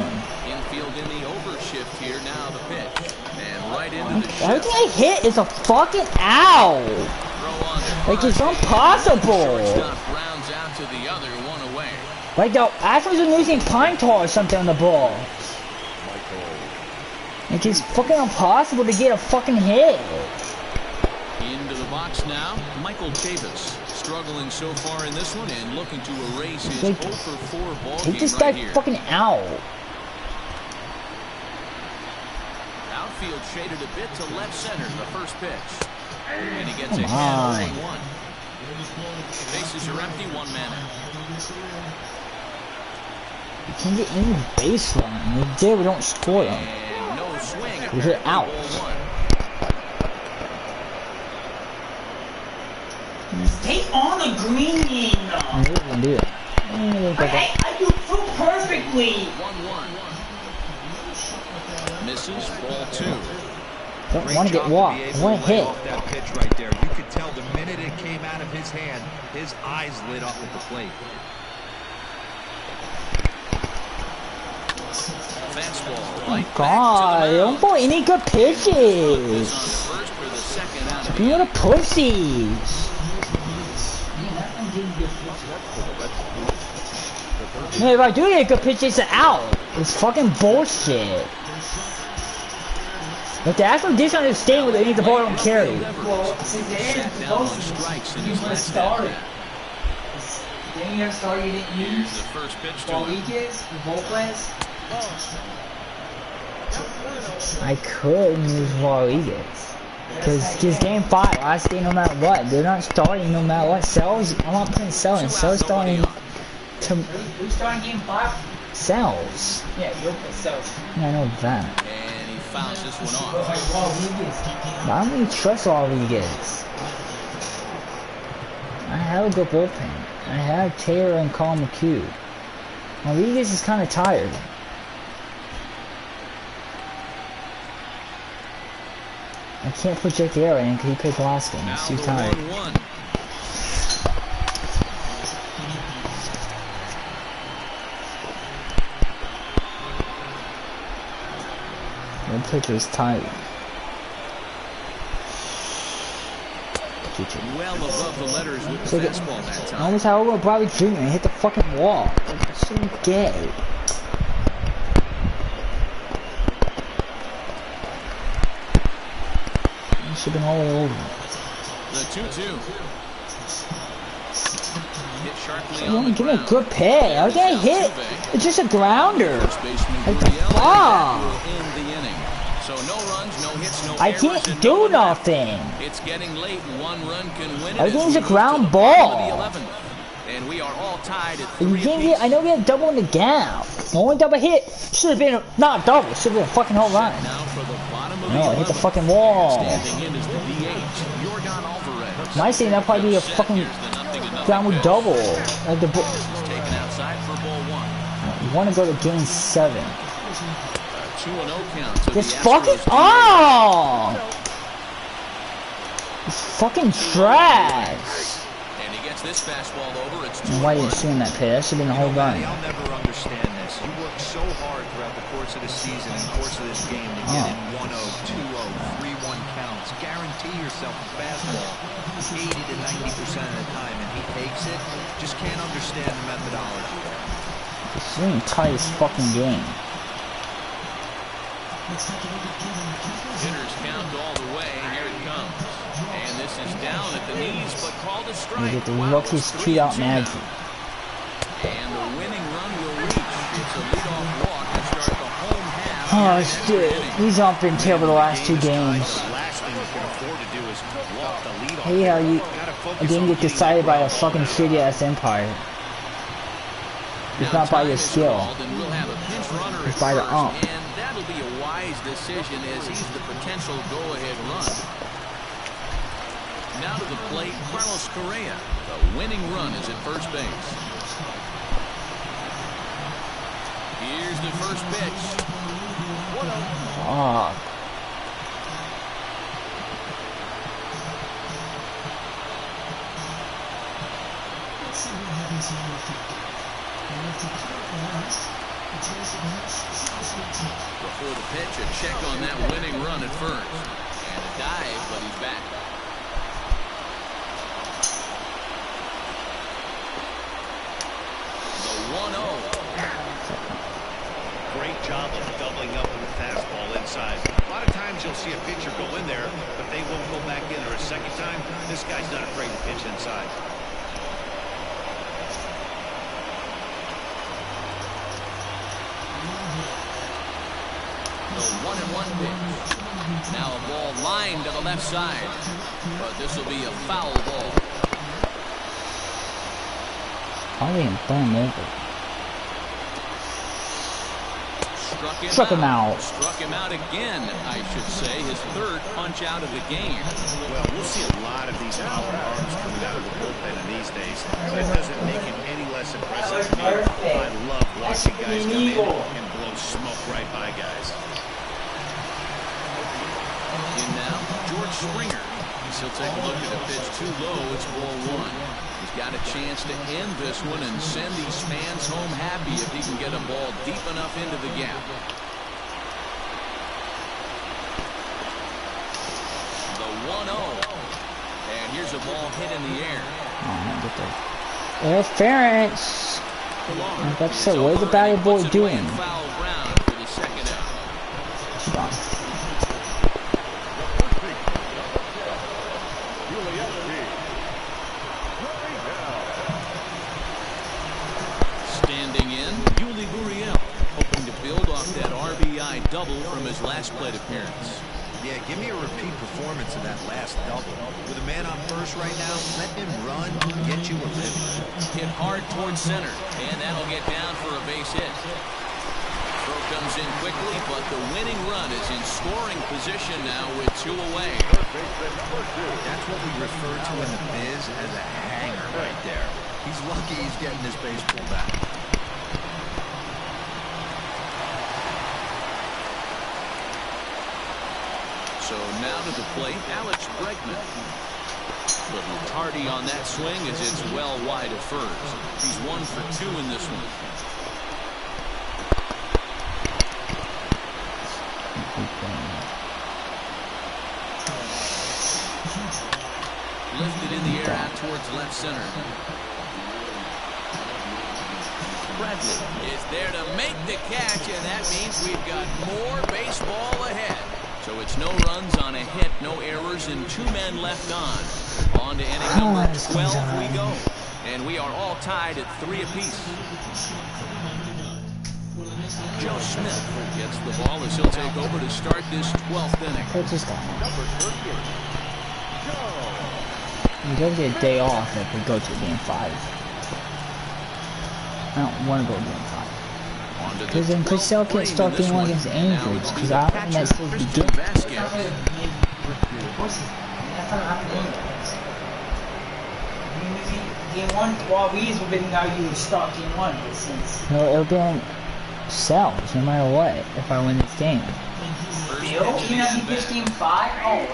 Infield in the overshift here. Now the pitch. And right into the shift. Everything I hit is a fucking owl. Like, it's impossible. Rounds out to the other, 1 away. Like, the Astros are losing pine tar or something on the ball. Like, it's fucking impossible to get a fucking hit. Into the box now, Michael Davis. Struggling so far in this one and looking to erase his 0-for-4 ball game this right guy here. fucking owl. Outfield shaded a bit to left center, the first pitch. And he gets Come ahead on. 1-1. Bases are empty, 1 man out. You can't get any baseline. We did, we don't score them. And no swing. We hit out. Ball 1. Stay on the green! I didn't do it. I do so perfectly! 1-1. Misses, ball 2. Don't want to get walked. I want to hit. Off that pitch right there. You could tell the minute it came out of his hand, his eyes lit up at the plate. Fastball. Oh God, I don't put any good pitches. Being the pussies. Man, if I do get a good pitch, it's an out. It's fucking bullshit. But the Astros just understand what they need the ball don't carry. Well, since the end, the most strikes in his last start. Then you have started you didn't use the first pitch to Rodriguez, Volquez. I could use Rodriguez. Because game 5, last game no matter what. They're not starting no matter what. Sells, I'm not putting selling. Sells starting to. Who's starting game 5? Sells. Yeah, you'll put sells. Yeah, I know that. And he fouls this one off. But I don't really trust Rodriguez. I have a good bullpen. I have Taylor and Colin McHugh. Rodriguez is kind of tired. I can't put Jake Taylor in because he played the last game. He's too tired. 1-1. The pitcher is tired. Well above the letters with the fastball that time. I almost had over Bobby Jr. and hit the fucking wall. Like, I shouldn't get it. It should have been all the way over. The 2-2. Hit sharply You on the give me a ground. good pay. How can I hit? It's just a grounder. Like the fuck? In the inning. So no runs, no hits, no I errors, can't and do no one out. nothing. It's getting late. 1 run can win it. Everything's as a we move ground to the bottom of the ball. 11th. And we are all tied at You 3 can't apiece. get. I know we had double in the gap. The only double hit should have been not a double. Should have been a fucking home run. Now for the bottom of No, the I hit the 11th. fucking wall. Standing in is the DH, Jordan Alvarez. My saying that probably be a fucking Here's the nothing to nothing downward pitch. double. Like the. This is taken outside for ball 1. You want to go to game 7. 2-0 count to This the fucking Astros. It's fucking trash. And he gets this fastball over. It's 2 Why didn't you swing that pitch? That should have been a whole Matty, run. I'll never understand this. You work so hard throughout the course of the season and the course of this game to get in 1-0, 2-0, 3-1 counts. Guarantee yourself a fastball 80 to 90% of the time, and he takes it. Just can't understand the methodology there. It's the tightest fucking game. Hitters count all the way. Here it comes. And this is down at the knees, but called a strike. You get the rookies cheat out magic. And the winning run will reach. It's a leadoff walk to start the home half. Oh shit, he's not been terrible the last 2 games. Hey, how you? I didn't get decided by a fucking shitty ass Empire. It's not by your skill. It's by the ump. And that'll be a wise decision as he's the potential go-ahead run. Now to the plate, Carlos Correa. The winning run is at first base. Here's the first pitch. Oh. Before the pitch, a check on that winning run at first. And a dive, but he's back. The 1-0. Great job of doubling up with the fastball inside. A lot of times you'll see a pitcher go in there, but they won't go back in there a second time. This guy's not afraid to pitch inside. The 1-1 pitch. Now a ball lined to the left side. But this will be a foul ball. Probably in burn over. Struck him out. Struck him out again, I should say. His third punch out of the game. Well, we'll see a lot of these power arms coming out of the bullpen in these days. That doesn't make it any less impressive to me. I love watching guys come in and blow smoke right by guys. In now, George Springer. He'll take a look at a pitch too low. It's ball 1. He's got a chance to end this one and send these fans home happy if he can get a ball deep enough into the gap. The 1-0. And here's a ball hit in the air. Interference. I'm about to say, what is the batting boy doing? Foul ground for the second out. Double from his last plate appearance. Yeah, give me a repeat performance of that last double. With a man on first right now, let him run, get you a living. Hit hard towards center, and that'll get down for a base hit. Throw comes in quickly, but the winning run is in scoring position now with 2 away. That's what we refer to in the biz as a hanger right there. He's lucky he's getting his baseball back. So now to the plate, Alex Bregman. Little tardy on that swing as it's well wide of first. He's 1 for 2 in this one. Lifted in the air out towards left center. Brantley is there to make the catch, and that means we've got more baseball ahead. So it's no runs on a hit, no errors, and 2 men left on. On to inning number 12 we go. And we are all tied at 3 apiece. Joe Smith gets the ball as he'll take over to start this 12th inning. You don't get a day off if we go to game 5. I don't want to go to game 5. Because then Chris Sale can't start game 1 against the Angels, because I don't think that's supposed to be good. Game 1, well, we have been how you would start game 1 since. No, it'll be on Cells, no matter what, if I win this game. Bill? Even if you pitch game 5? Oh.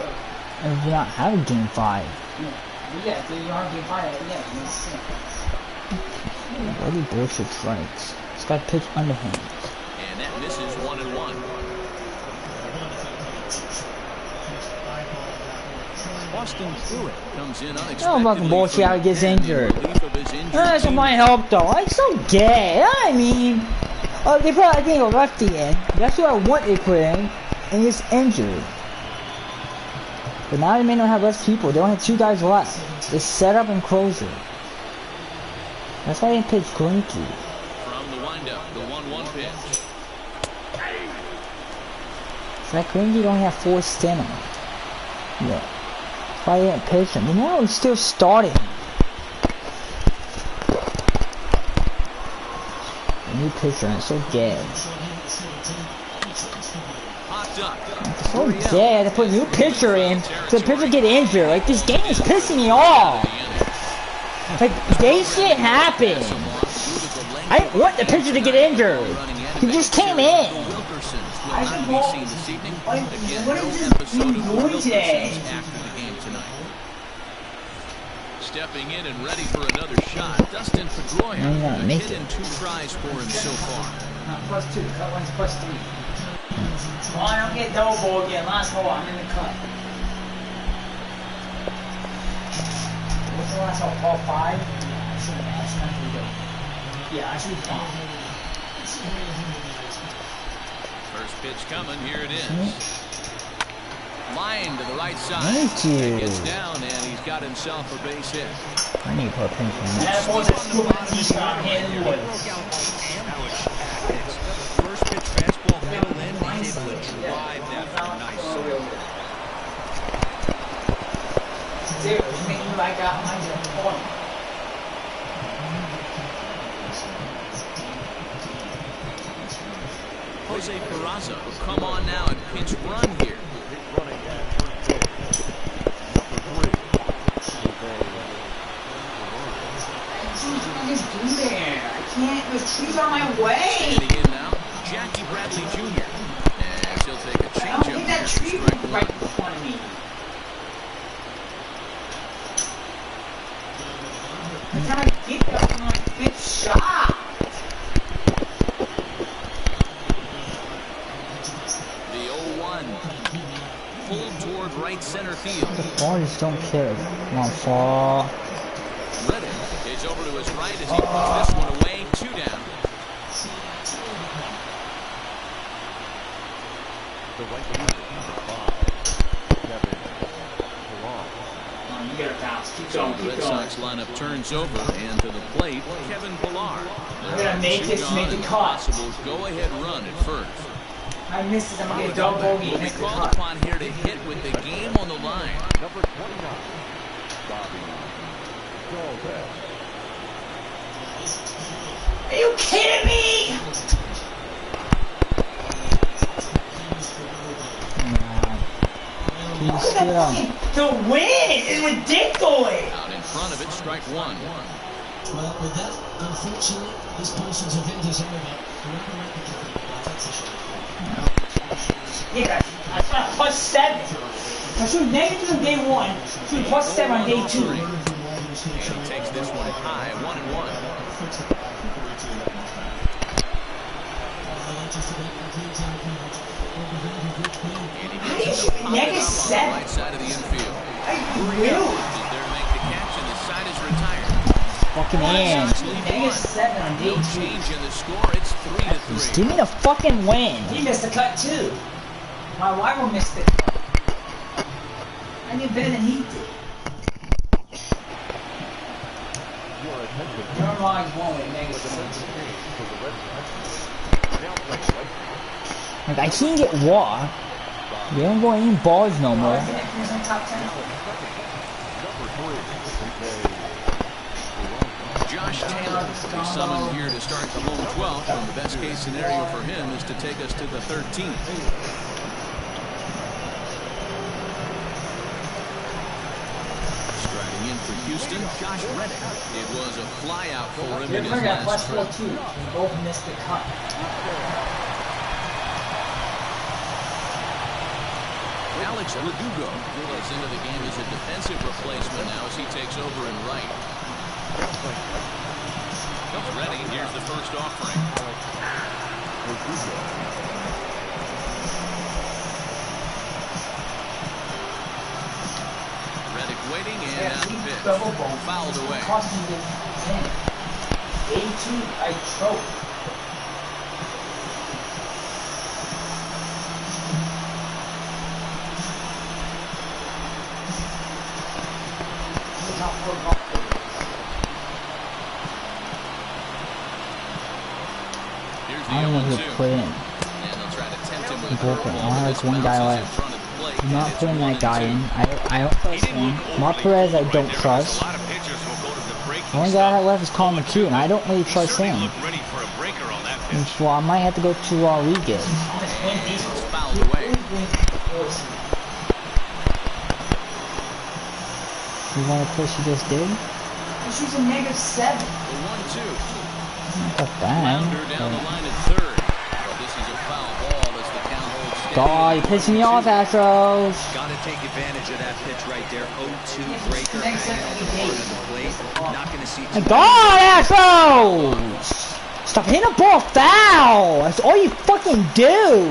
If we not have a game 5. Yeah, so you're on game 5, yeah. What are bullshit strikes? This guy pitched underhand. And that misses 1-1. Austin Pruitt comes in unexpectedly. Oh, fucking bullshit, how he gets injured. That's what might help though. It's so gay. I mean, oh, they put, I think, a lefty in. That's what I want they put in. And he's injured. But now they may not have less people. They only have 2 guys left. They set up and close it. That's why they pitch Greinke. From the windup, the 1-1 pitch. It's like Greinke only have 4 stamina. Yeah. That's why they didn't pitch him. And now he's still starting. A new pitcher, and it's so gay. It's so gay to put a new pitcher in so the pitcher get injured. Like, this game is pissing me off. Like, gay shit happen. I didn't want the pitcher to get injured. He just came in. I should walk. What is this doing today? Stepping in and ready for another shot. Dustin Pedroia. Make hit it. in 2 tries for him so far. +2. Cut one's +3. Well, I don't get double ball again. Last hole, I'm in the cut. What's the last hole? Ball 5? I should have asked him to go. Yeah, I should be fine. First pitch coming. Here it is. Line to the right side. Thank you. Gets down and he's got himself a base hit. I need to put a pinch on that. That boy's a stupid t-shirt in the woods. First pitch fastball middle in, he's able to drive that for a nice swing. Dude, it's making me like mine in the corner. Jose Peraza will come on now and pinch run here. I can't, there's trees on my way. Standing in now, Jackie Bradley Jr. And he'll take a I don't changeup think here that for tree strike was right one. in front of me. By the time I get there, I'm like, fifth shot. The 0-1. Pulled toward right center field. The ball just don't care. Come on, fall. Reddick is over to his right as he puts this one away. 2 down. The right fielder, number 5, Kevin Pillar. You gotta bounce. Keep So going, the keep Red going. Sox lineup turns over, and to the plate, Kevin Pillar. I'm gonna make this, make the cut. Possible go-ahead run at first. I missed this, I'm gonna get a double bogey. Will be Miss the called cut. upon here to hit with the game on the line. Number 29, Bobby Alvarez. Are you kidding me? He's Look still at that fucking, the win is ridiculous. Out in front of it, strike one. Well, with that, unfortunately, this person's event is over. Yeah, I shot +7. I shoot negative on day 1, shoot +7 on day 2. And he takes this one high, 1-1. How do you shoot -7? Right side of the infield. I There knew. to make the catch, and the side is retired. fucking in. -7 on day No 2. change in the score. It's 3-3. Give me the fucking win. He missed the cut too. My rival missed the cut. I did better than he did. Your lines won with -7. Like, I can't get walk. They don't go any balls no more. Top 10. Josh Taylor will be summoned here to start the home 12th, and the best case scenario for him is to take us to the 13th. Striding in for Houston, Josh Reddick. It was a flyout for him in his last trip. +4-2. They both missed the cut. Alex Verdugo is into the game as a defensive replacement now as he takes over in right. He's ready. Here's the first offering. Reddick waiting and out of pitch. Fouled away. Cost me the 10. 18, I choked. I don't know who put in. Bullpen. Only has one guy left. I'm not putting that guy in. I don't trust him. Alvarez I don't trust. The only guy left is Colin McHugh, and I don't really trust him. So I might have to go to Rodriguez. Fouled away. You want to push you just did? She's a -7. The 1-2. Not that bad. Down the line at third. Well, this is a foul ball as the count holds steady. Oh, you're pissing me off, Astros. Got to take advantage of that pitch right there. 0-2 breaker hanging on the front of the plate. Not going to see too God, Astros! Stop hitting the ball foul! That's all you fucking do!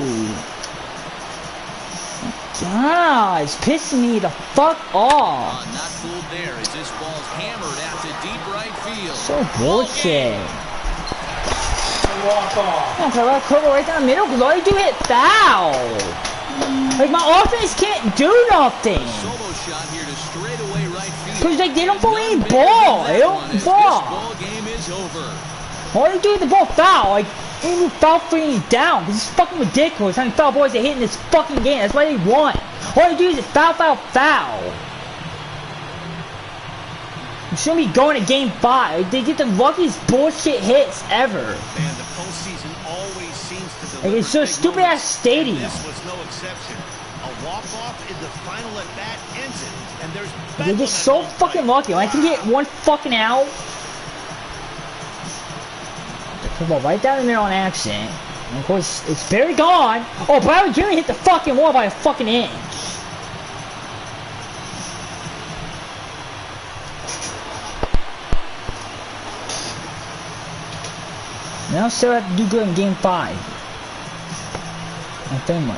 God, it's pissing me the fuck off. Not fooled there as this ball's hammered out to deep right field. So bullshit. Walk off. Yeah, so I cover right down the middle because all you do is hit foul. Like my offense can't do nothing. Solo shot here to straightaway right field. Because like they don't throw any ball. They don't ball. This ball game is over. All you do is the ball foul. Like even foul freeing down. This is fucking ridiculous. How many foul balls they hit in this fucking game? That's what they want. All you do is foul, foul, foul. You shouldn't be going to game 5. They get the luckiest bullshit hits ever. Man, the postseason always seems to deliver. Like it's so stupid ass stadium. This was no exception. A walk-off in the final at bat ends it, and there's. They're just so fucking lucky. When I can get one fucking out. The ball right down the middle on accident. And of course, it's very gone. Oh, Broward Jr. hit the fucking wall by a fucking inch. Now still have to do good in game 5. And Finley.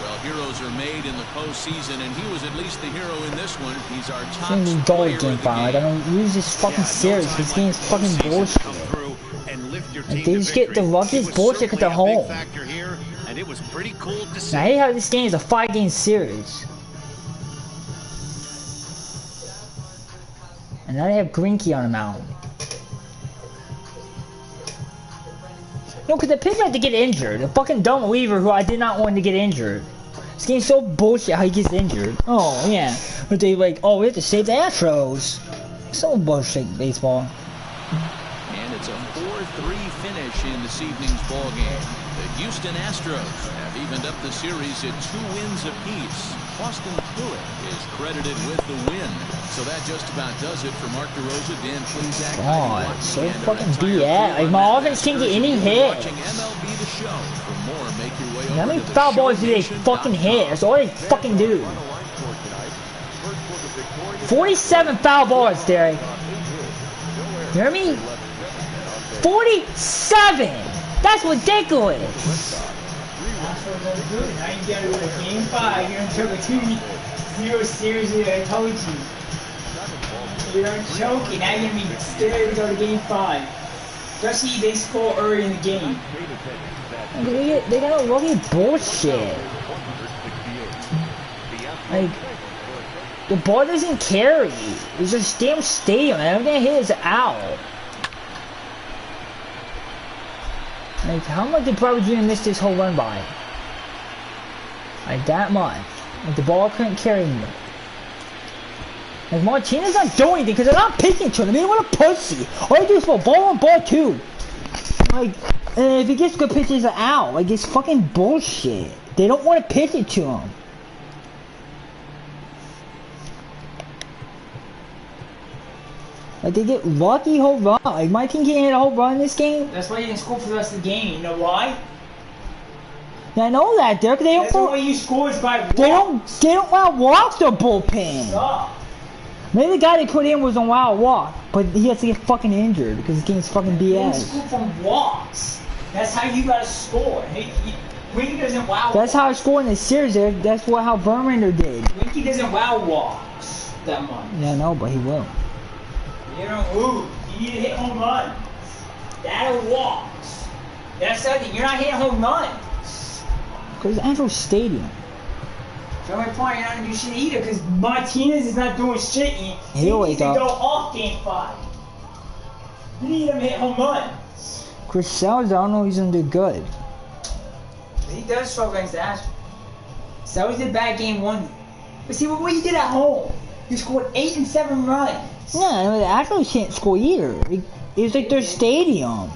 Well, heroes are made in the postseason, and he was at least the hero in this one. He's our top Finley player goal of game the 5. I game. don't lose this fucking series. This game's fucking bullshit. Like, they just get the luckiest bullshit because they're home. And it was pretty cool to see. Now, I hate how this game is a 5-game series. And now they have Greinke on the mound. No, because the pitcher had to get injured. The fucking dumb Weaver who I did not want to get injured. This game's so bullshit how he gets injured. Oh, yeah. But they like, oh, we have to save the Astros. So bullshit baseball. And it's a 4-3 finish in this evening's ball game. The Houston Astros have evened up the series at 2 wins apiece. Austin Pruitt is credited with the win. So that just about does it for Mark DeRosa, Dan Plezak. God, so fucking BS. Like, my offense can't get any hit. Watching MLB The Show. For more, make your way How over many to foul balls do they fucking hit? That's all they fucking do. 47 foul balls, Derek. You hear me? 47! That's ridiculous! That's what they're doing. Now you gotta go to game 5. You're gonna choke a 2-0 series here. I told you. You're choking. Now you're gonna be scared to go to game 5. Especially if they score early in the game. They got a lucky bullshit. Like, the ball doesn't carry. It's just damn stadium, and everything I hit is out. Like, how much did Broward Jr. miss this whole run by? Like, that much. Like, the ball couldn't carry me. Like, Martinez not doing anything because they're not pitching to him. They want a pussy. All they do is throw ball on ball, too. Like, and if he gets good pitches, are out. Like, it's fucking bullshit. They don't want to pitch it to him. Like, they get lucky home run. Like, my team can't hit a home run in this game. That's why you didn't score for the rest of the game. You know why? Yeah, I know that, Derek. They That's why you score is by walk. They don't want to walk their bullpen. Stop. Maybe the guy they put in was on wild walk, but he has to get fucking injured because his game's fucking He BS. scored from walks. That's how you gotta score. Winky doesn't wow. That's how I scored in the series. That's how Verlander did. Winky doesn't wow walks that much. Yeah, no, but he will. You don't move. You need to hit home runs. That'll walks. That's something. You're not hitting home runs. Because it's Astros Stadium. So my point, you're not gonna do shit either because Martinez is not doing shit. He He'll needs wake to up. go off game 5. You need him to hit home runs. Chris Sellers, I don't know if he's gonna do good. He does struggle against the Astros. So he did bad game 1. But see what he did at home. He scored 8 and 7 runs. Yeah, I mean, the Astros can't score either. It's like their stadium.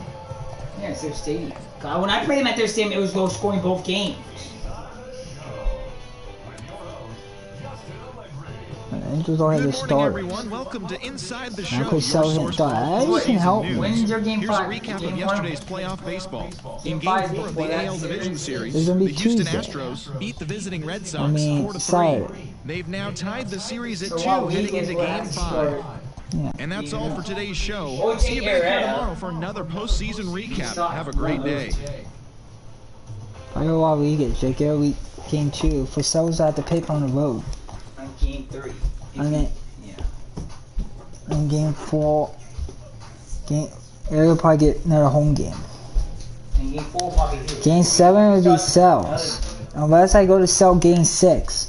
Yeah, it's their stadium. God, when I played them at their stadium, it was low scoring both games. Angels all had to start. Everyone. Welcome to Inside the Show. Chris Sellers didn't start. I just can help. When's your game 5? Here's a recap of yesterday's playoff baseball. In Game 4 of the AL Division Series, It's gonna be the Houston Tuesday. Astros beat the visiting Red Sox I mean, 4-3. Saturday. They've now tied the series at So 2 what heading week is into Game last 5. Yeah. And that's all for today's show. Oh, See you back here yeah. tomorrow for another postseason recap. Have a great day. I know why we get Jake every game 2. For Sellers, I have to pick on the road. On game 3. And then Yeah. in game 4, they'll probably get another home game. And game 4 probably do. Game 7 would be Cells. Unless I go to sell game 6.